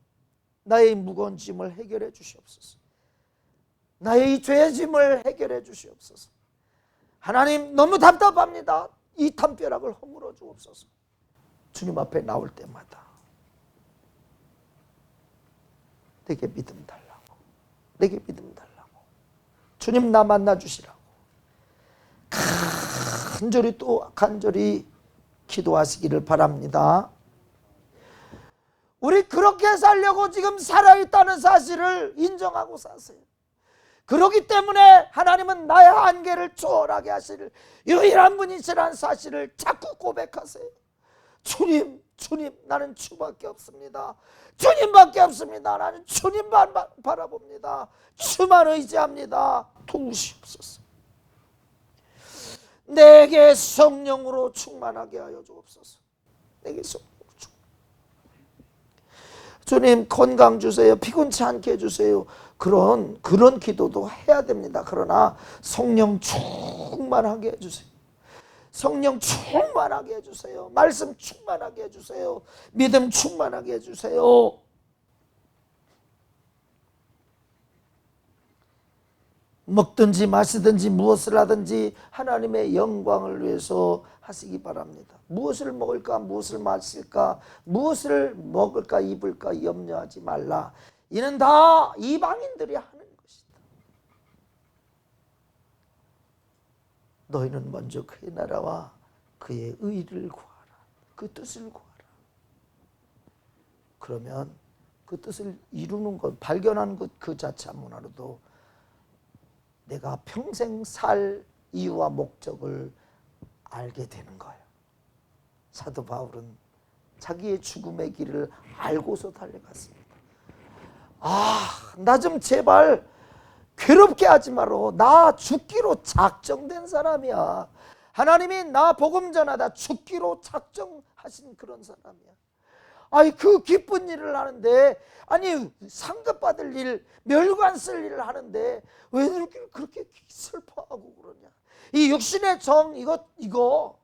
나의 무거운 짐을 해결해 주시옵소서. 나의 이 죄의 짐을 해결해 주시옵소서. 하나님 너무 답답합니다. 이 담벼락을 허물어 주옵소서. 주님 앞에 나올 때마다 내게 믿음 달라고, 내게 믿음 달라고, 주님 나 만나 주시라고 간절히 또 간절히 기도하시기를 바랍니다. 우리 그렇게 살려고 지금 살아있다는 사실을 인정하고 사세요. 그렇기 때문에 하나님은 나의 한계를 초월하게 하시를 유일한 분이시라는 사실을 자꾸 고백하세요. 주님, 주님, 나는 주밖에 없습니다. 주님밖에 없습니다. 나는 주님만 바라봅니다. 주만 의지합니다. 도우시옵소서. 내게 성령으로 충만하게 하여 주옵소서. 내게 성령으로 주님 건강 주세요. 피곤치 않게 해주세요. 그런 기도도 해야 됩니다. 그러나 성령 충만하게 해주세요. 성령 충만하게 해주세요. 말씀 충만하게 해주세요. 믿음 충만하게 해주세요. 먹든지 마시든지 무엇을 하든지 하나님의 영광을 위해서 하시기 바랍니다. 무엇을 먹을까, 무엇을 마실까, 무엇을 먹을까, 입을까 염려하지 말라. 이는 다 이방인들이 하는 것이다. 너희는 먼저 그의 나라와 그의 의를 구하라. 그 뜻을 구하라. 그러면 그 뜻을 이루는 것, 발견하는 것 그 자체만으로도 내가 평생 살 이유와 목적을 알게 되는 거예요. 사도 바울은 자기의 죽음의 길을 알고서 달려갔습니다. 나 좀 제발 괴롭게 하지 마라. 나 죽기로 작정된 사람이야. 하나님이 나 복음 전하다 죽기로 작정하신 그런 사람이야. 그 기쁜 일을 하는데, 상급 받을 일, 멸관 쓸 일을 하는데 왜 그렇게 슬퍼하고 그러냐. 이 육신의 정, 이거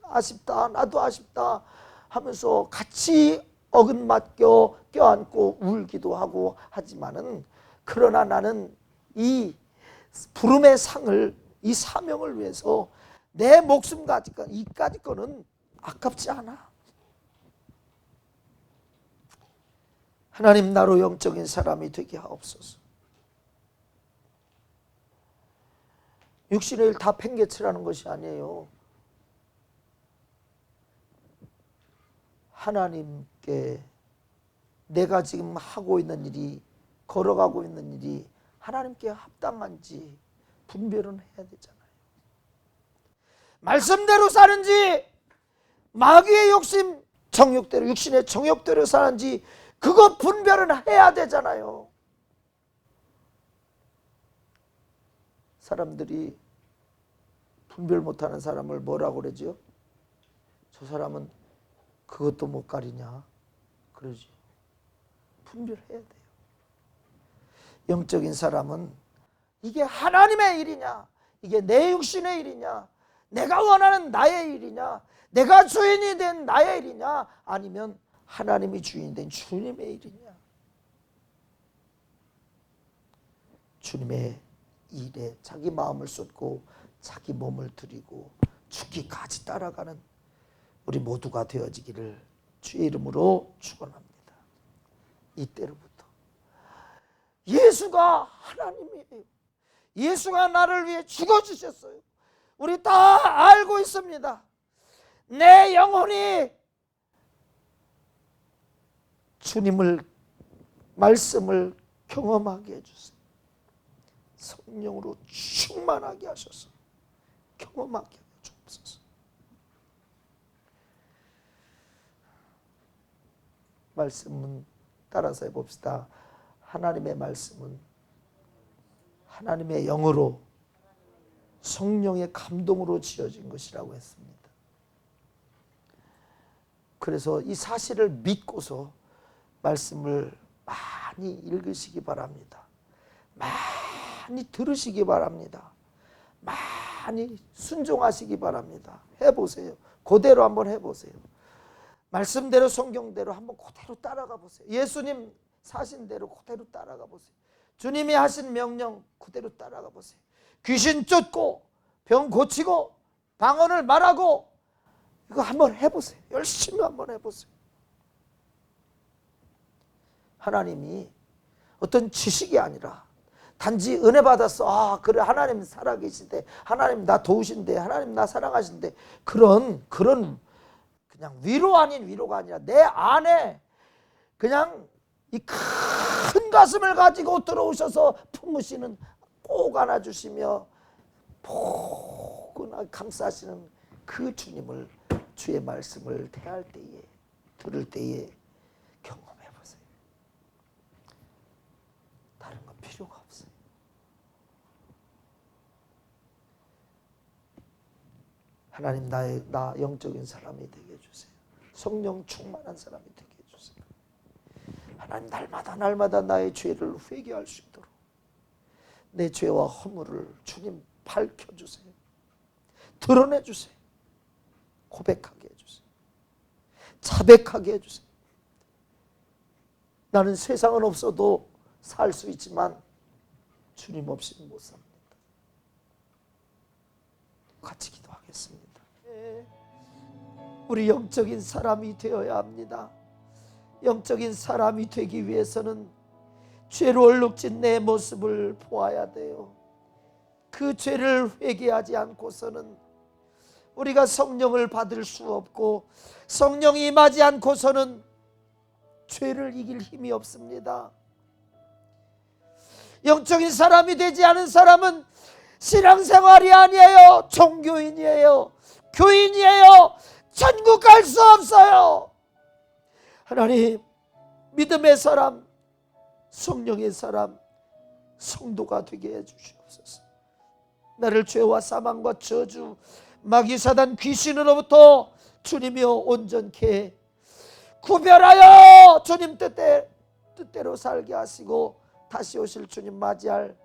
아쉽다, 나도 아쉽다 하면서 같이 어긋맞겨 껴안고 울기도 하고 하지만은, 그러나 나는 이 부름의 상을, 이 사명을 위해서 내 목숨까지 이까지 거는 아깝지 않아. 하나님, 나로 영적인 사람이 되게 하옵소서. 육신의 일 다 팽개치라는 것이 아니에요. 하나님께 내가 지금 하고 있는 일이, 걸어가고 있는 일이 하나님께 합당한지 분별은 해야 되잖아요. 말씀대로 사는지 마귀의 욕심, 정욕대로, 육신의 정욕대로 사는지 그거 분별은 해야 되잖아요. 사람들이 분별 못하는 사람을 뭐라고 그러죠? 저 사람은 그것도 못 가리냐 그러죠. 분별해야 돼요. 영적인 사람은 이게 하나님의 일이냐, 이게 내 육신의 일이냐, 내가 원하는 나의 일이냐, 내가 주인이 된 나의 일이냐, 아니면 하나님이 주인이 된 주님의 일이냐. 주님의 일에 자기 마음을 쏟고 자기 몸을 드리고 죽기까지 따라가는 우리 모두가 되어지기를 주의 이름으로 축원합니다. 이때로부터 예수가 하나님이에요. 예수가 나를 위해 죽어주셨어요. 우리 다 알고 있습니다. 내 영혼이 주님을, 말씀을 경험하게 해주세요. 성령으로 충만하게 하셔서 경험하게 해주옵소서. 말씀은 따라서 해봅시다. 하나님의 말씀은 하나님의 영으로 성령의 감동으로 지어진 것이라고 했습니다. 그래서 이 사실을 믿고서 말씀을 많이 읽으시기 바랍니다. 많이 들으시기 바랍니다. 많이 순종하시기 바랍니다. 해보세요. 그대로 한번 해보세요. 말씀대로, 성경대로 한번 그대로 따라가 보세요. 예수님 사신 대로 그대로 따라가 보세요. 주님이 하신 명령 그대로 따라가 보세요. 귀신 쫓고 병 고치고 방언을 말하고 이거 한번 해보세요. 열심히 한번 해보세요. 하나님이 어떤 지식이 아니라 단지 은혜 받았어. 아, 그래, 하나님 살아계신데, 하나님 나 도우신데, 하나님 나 사랑하신데, 그런 그냥 위로 아닌 위로가 아니라 내 안에 그냥 이 큰 가슴을 가지고 들어오셔서 품으시는, 꼭 안아주시며 포근하게 감싸시는 그 주님을, 주의 말씀을 대할 때에, 들을 때에 경험해 보세요. 다른 건 필요가 없어요. 하나님, 나 영적인 사람이 되게 해주세요. 성령 충만한 사람이 되게 해주세요. 하나님, 날마다 나의 죄를 회개할 수 있도록 내 죄와 허물을 주님 밝혀주세요. 드러내주세요. 고백하게 해주세요. 자백하게 해주세요. 나는 세상은 없어도 살 수 있지만 주님 없이는 못 삽니다. 같이 기도하겠습니다. 우리 영적인 사람이 되어야 합니다. 영적인 사람이 되기 위해서는 죄로 얼룩진 내 모습을 보아야 돼요. 그 죄를 회개하지 않고서는 우리가 성령을 받을 수 없고, 성령이 임하지 않고서는 죄를 이길 힘이 없습니다. 영적인 사람이 되지 않은 사람은 신앙생활이 아니에요. 종교인이에요. 교인이에요. 천국 갈 수 없어요. 하나님, 믿음의 사람, 성령의 사람, 성도가 되게 해주시옵소서. 나를 죄와 사망과 저주, 마귀 사단 귀신으로부터 주님이여 온전케 구별하여 주님 뜻대로 살게 하시고 다시 오실 주님 맞이할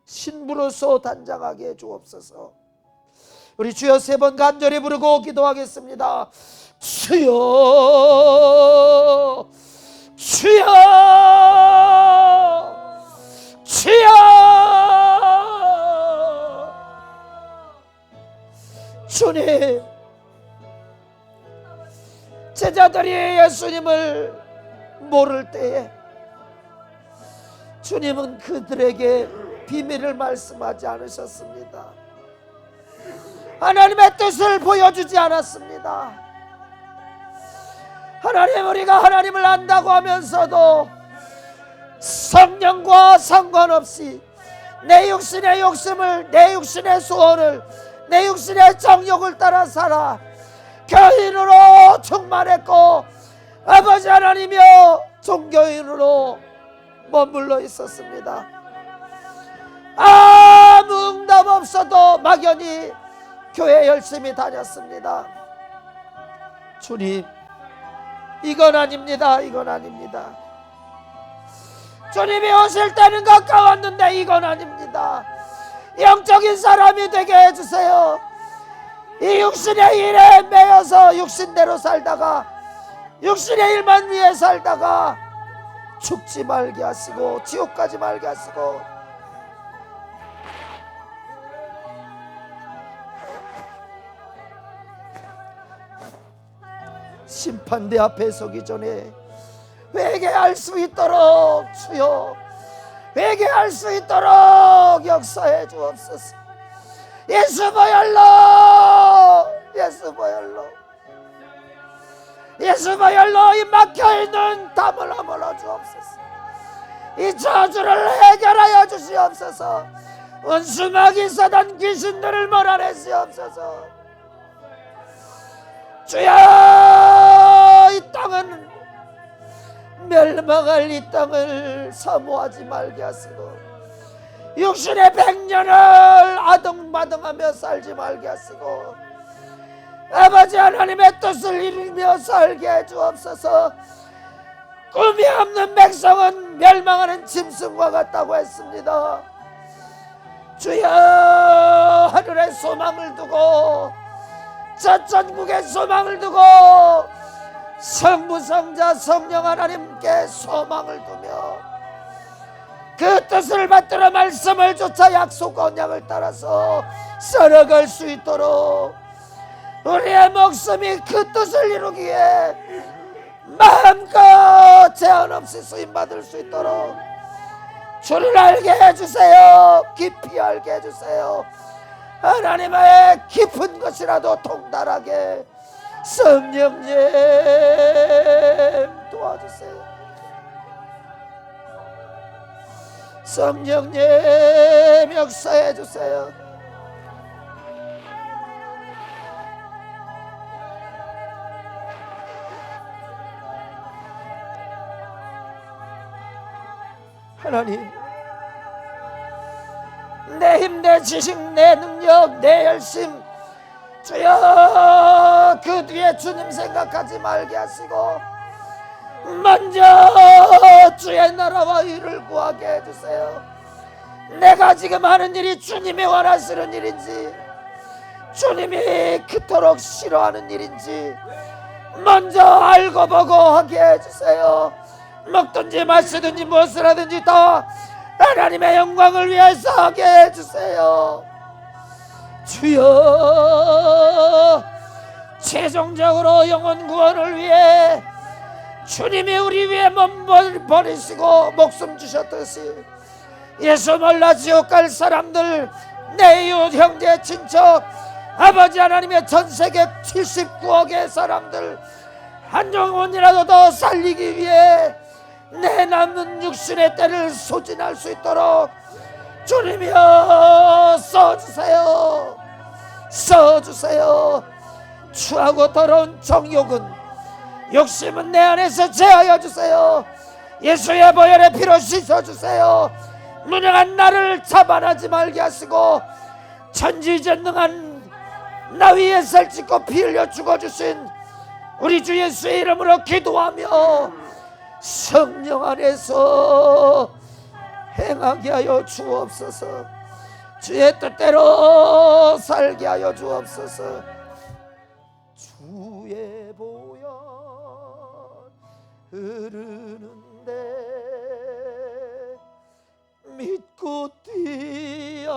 신부로서 단장하게 해 주옵소서. 우리 주여 세 번 간절히 부르고 기도하겠습니다. 주여, 주여, 주여. 주님, 제자들이 예수님을 모를 때에 주님은 그들에게 비밀을 말씀하지 않으셨습니다. 하나님의 뜻을 보여주지 않았습니다. 하나님, 우리가 하나님을 안다고 하면서도 성령과 상관없이 내 육신의 욕심을, 내 육신의 소원을, 내 육신의 정욕을 따라 살아 교인으로 충만했고 아버지 하나님이여 종교인으로 머물러 있었습니다. 아무 응답 없어도 막연히 교회 열심히 다녔습니다. 주님, 이건 아닙니다. 이건 아닙니다. 주님이 오실 때는 가까웠는데 이건 아닙니다. 영적인 사람이 되게 해주세요. 이 육신의 일에 매여서 육신대로 살다가 육신의 일만 위해 살다가 죽지 말게 하시고 지옥 가지 말게 하시고 심판대 앞에 서기 전에 회개할 수 있도록 주여 회개할 수 있도록 역사해 주옵소서. 예수 보혈로 예수 보혈로 예수 보혈로 이 막혀있는 담을 허물어 주옵소서. 이 저주를 해결하여 주시옵소서. 원수막이 사단 귀신들을 몰아내시옵소서. 주여, 이 땅은 멸망할 이 땅을 사모하지 말게 하시고 육신의 100년을 아등바등하며 살지 말게 하시고 아버지 하나님의 뜻을 이루며 살게 해 주옵소서. 꿈이 없는 백성은 멸망하는 짐승과 같다고 했습니다. 주여, 하늘에 소망을 두고 저 전국에 소망을 두고 성부 성자 성령 하나님께 소망을 두며 그 뜻을 받들어 말씀을 쫓아 약속 언약을 따라서 살아갈 수 있도록 우리의 목숨이 그 뜻을 이루기에 마음껏 제한 없이 쓰임받을 수 있도록 주를 알게 해주세요. 깊이 알게 해주세요. 하나님의 깊은 것이라도 통달하게 성령님 도와주세요. 성령님 역사해 주세요. 하나님, 내 힘, 내 지식, 내 능력, 내 열심 주여 그 뒤에 주님 생각하지 말게 하시고 먼저 주의 나라와 의를 구하게 해주세요. 내가 지금 하는 일이 주님이 원하시는 일인지 주님이 그토록 싫어하는 일인지 먼저 알고 보고 하게 해주세요. 먹든지 마시든지 무엇을 하든지 다 하나님의 영광을 위해서 하게 해주세요. 주여, 최종적으로 영혼 구원을 위해 주님이 우리 위해 몸 버리시고 목숨 주셨듯이 예수 몰라 지옥 갈 사람들, 내 이웃 형제 친척 아버지 하나님의 전세계 79억의 사람들 한 영혼이라도 더 살리기 위해 내 남은 육신의 때를 소진할 수 있도록 주님이여 써주세요. 써주세요. 추하고 더러운 정욕은 욕심은 내 안에서 제하여 주세요. 예수의 보혈의 피로 씻어주세요. 무능한 나를 자만하지 말게 하시고 천지전능한 나 위에 살짓고 피 흘려 죽어주신 우리 주 예수의 이름으로 기도하며 성령 안에서 행하게 하여 주옵소서. 주의 뜻대로 살게 하여 주옵소서. 주의 보혈 흐르는데 믿고 뛰어나가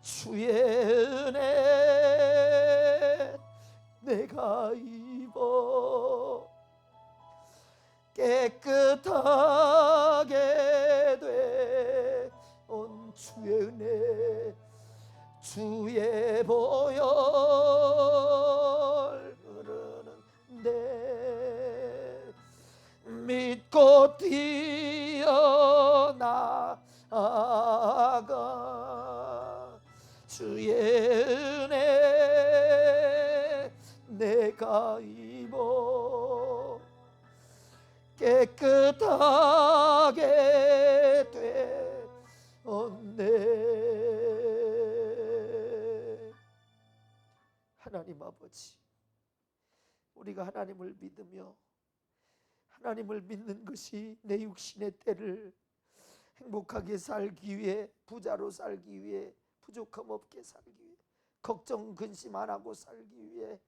주의 은혜 내가 입어 뛰어나가 주의 은혜 내가 입어 깨끗하게 되었네. 하나님 아버지, 우리가 하나님을 믿으며 하나님을 믿는 것이 내 육신의 때를 행복하게 살기 위해, 부자로 살기 위해, 부족함 없게 살기 위해, 걱정 근심 안 하고 살기 위해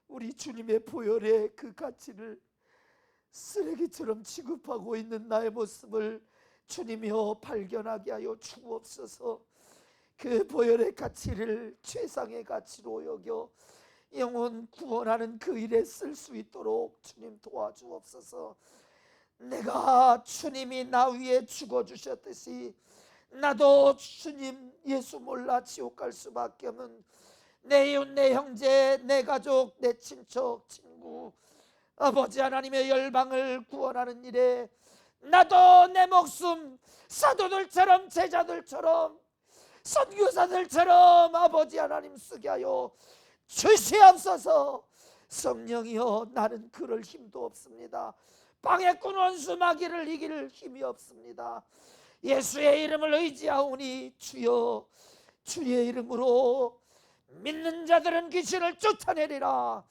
우리 주님의 보혈의 그 가치를 쓰레기처럼 취급하고 있는 나의 모습을 주님이여 발견하게 하여 주옵소서. 그 보혈의 가치를 최상의 가치로 여겨 영혼 구원하는 그 일에 쓸 수 있도록 주님 도와주옵소서. 내가 주님이 나 위해 죽어주셨듯이 나도 주님 예수 몰라 지옥 갈 수밖에 없는 내 이웃, 내 형제, 내 가족, 내 친척, 친구, 아버지 하나님의 열방을 구원하는 일에 나도 내 목숨 사도들처럼, 제자들처럼, 선교사들처럼 아버지 하나님 쓰게 하여 주시옵소서. 성령이여, 나는 그럴 힘도 없습니다. 방해꾼 원수 마귀를 이길 힘이 없습니다. 예수의 이름을 의지하오니 주여, 주의 이름으로 믿는 자들은 귀신을 쫓아내리라,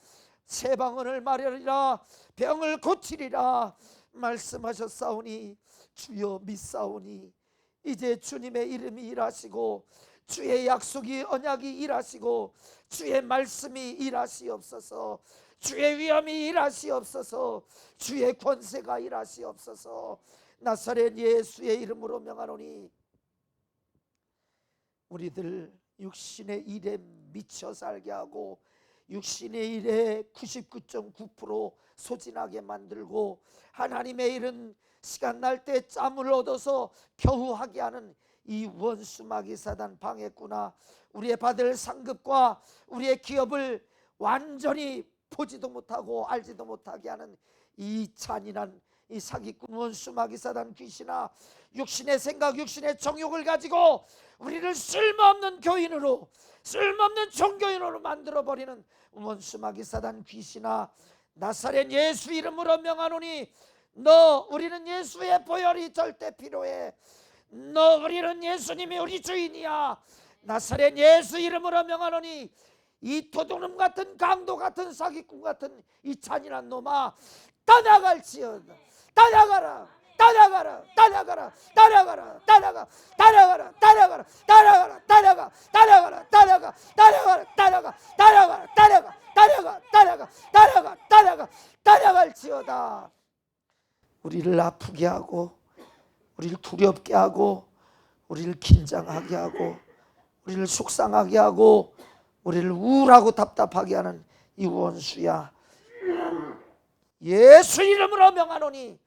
새 방언을 말하리라, 병을 고치리라 말씀하셨사오니 주여 믿사오니 이제 주님의 이름이 일하시고 주의 약속이, 언약이 일하시고 주의 말씀이 일하시옵소서. 주의 위엄이 일하시옵소서. 주의 권세가 일하시옵소서. 나사렛 예수의 이름으로 명하노니 우리들 육신의 일에 미쳐 살게 하고 육신의 일에 99.9% 소진하게 만들고 하나님의 일은 시간 날 때 짬을 얻어서 겨우 하게 하는 이 원수 마귀 사단 방해꾼아, 우리의 받을 상급과 우리의 기업을 완전히 보지도 못하고 알지도 못하게 하는 이 잔인한 이 사기꾼 원수 마귀 사단 귀신아, 육신의 생각, 육신의 정욕을 가지고 우리를 쓸모없는 교인으로, 쓸모없는 종교인으로 만들어버리는 원수 마귀 사단 귀신아, 나사렛 예수 이름으로 명하노니 너, 우리는 예수의 보혈이 절대 필요해. 너, 우리는 예수님이 우리 주인이야. 나사렛 예수 이름으로 명하노니 이 도둑놈 같은, 강도 같은, 사기꾼 같은 이 잔인한 놈아, 떠나갈지어다. 떠나가라, 떠나가라, 떠나가라, 떠나가라, 떠나가, 따라가라, 따라가라, 따라가라, 따라가, 따라가라, 따라가, 따라가라, 따라가, 따라가라, 따라가, 따라가, 따라가, 따라가, 따라가, 따라갈지어다. 우리를 아프게 하고, 우리를 두렵게 하고, 우리를 긴장하게 하고, 우리를 속상하게 하고, 우리를 우울하고 답답하게 하는 이 원수야, 예수 이름으로 명하노니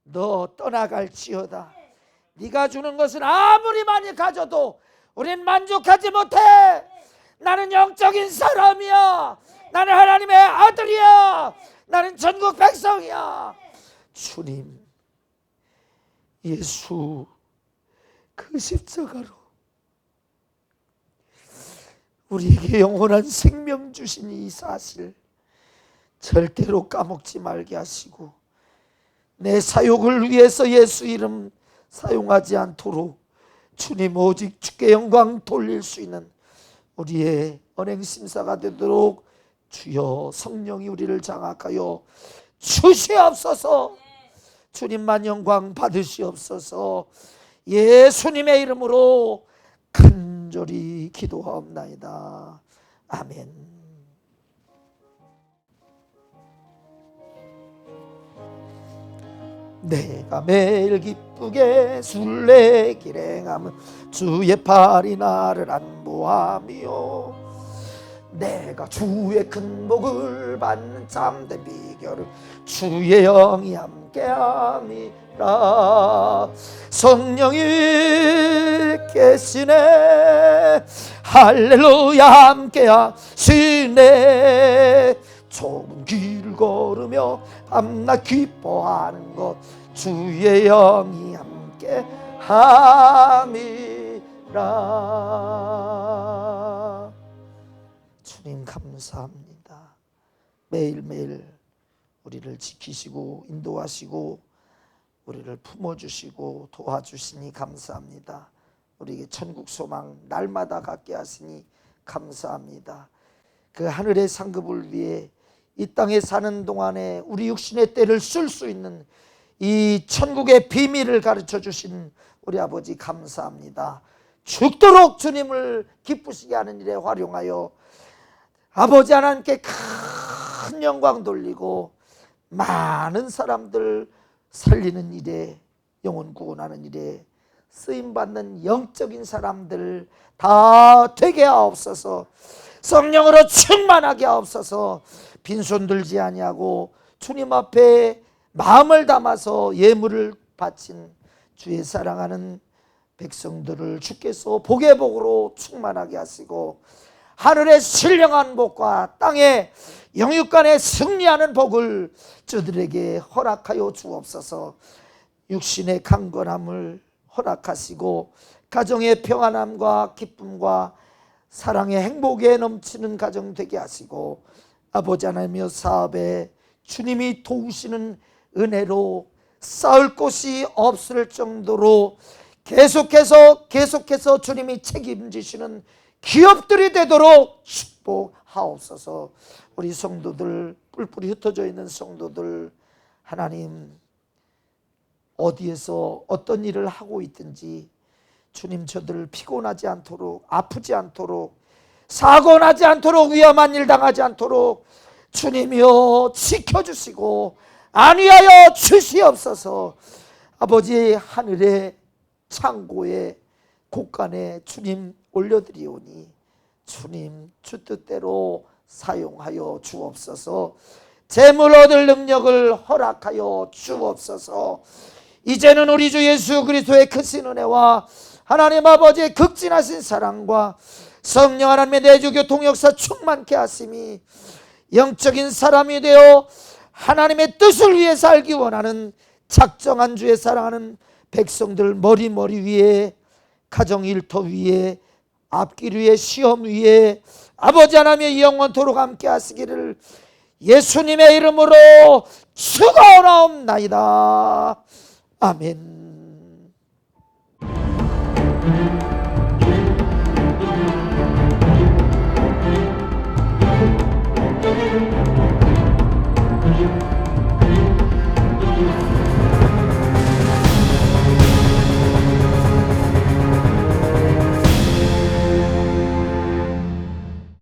너 떠나갈지어다. 네가 주는 것은 아무리 많이 가져도 우린 만족하지 못해. 나는 영적인 사람이야. 나는 하나님의 아들이야. 나는 전국 백성이야. 주님, 예수 그 십자가로 우리에게 영원한 생명 주신 이 사실 절대로 까먹지 말게 하시고, 내 사욕을 위해서 예수 이름 사용하지 않도록 주님 오직 주께 영광 돌릴 수 있는 우리의 언행심사가 되도록 주여 성령이 우리를 장악하여 주시옵소서. 주님만 영광 받으시옵소서. 예수님의 이름으로 간절히 기도하옵나이다. 아멘. 내가 매일 기쁘게 순례길 행함은 주의 팔이 나를 안보하며, 내가 주의 큰 복을 받는 참된 비결은 주의 영이 함께함이라. 성령이 계시네, 할렐루야 함께하시네. 좁은 길을 걸으며 밤낮 기뻐하는 것 주의 영이 함께 함이라. 주님 감사합니다. 매일매일 우리를 지키시고 인도하시고 우리를 품어주시고 도와주시니 감사합니다. 우리에게 천국 소망 날마다 갖게 하시니 감사합니다. 그 하늘의 상급을 위해 이 땅에 사는 동안에 우리 육신의 때를 쓸 수 있는 이 천국의 비밀을 가르쳐 주신 우리 아버지 감사합니다. 죽도록 주님을 기쁘시게 하는 일에 활용하여 아버지 하나님께 큰 영광 돌리고 많은 사람들 살리는 일에, 영혼 구원하는 일에 쓰임받는 영적인 사람들 다 되게 하옵소서. 성령으로 충만하게 하옵소서. 빈손 들지 아니하고 주님 앞에 마음을 담아서 예물을 바친 주의 사랑하는 백성들을 주께서 복의 복으로 충만하게 하시고 하늘의 신령한 복과 땅의 영육간에 승리하는 복을 저들에게 허락하여 주옵소서. 육신의 강건함을 허락하시고 가정의 평안함과 기쁨과 사랑의 행복에 넘치는 가정 되게 하시고 아버지 하나님이여 사업에 주님이 도우시는 은혜로 쌓을 곳이 없을 정도로 계속해서 주님이 책임지시는 기업들이 되도록 축복하옵소서. 우리 성도들, 뿔뿔이 흩어져 있는 성도들, 하나님 어디에서 어떤 일을 하고 있든지 주님 저들을 피곤하지 않도록, 아프지 않도록, 사고 나지 않도록, 위험한 일 당하지 않도록 주님이여 지켜주시고 안위하여 주시옵소서. 아버지 하늘의 창고에 곳간에 주님 올려드리오니 주님 주 뜻대로 사용하여 주옵소서. 재물 얻을 능력을 허락하여 주옵소서. 이제는 우리 주 예수 그리스도의 크신 은혜와 하나님 아버지의 극진하신 사랑과 성령 하나님의 내주 교통 역사 충만케 하심이 영적인 사람이 되어 하나님의 뜻을 위해 살기 원하는 작정한 주의 사랑하는 백성들 머리 위에, 가정 일터 위에, 앞길 위에, 시험 위에 아버지 하나님의 영원토록 함께 하시기를 예수님의 이름으로 축원하옵나이다. 아멘.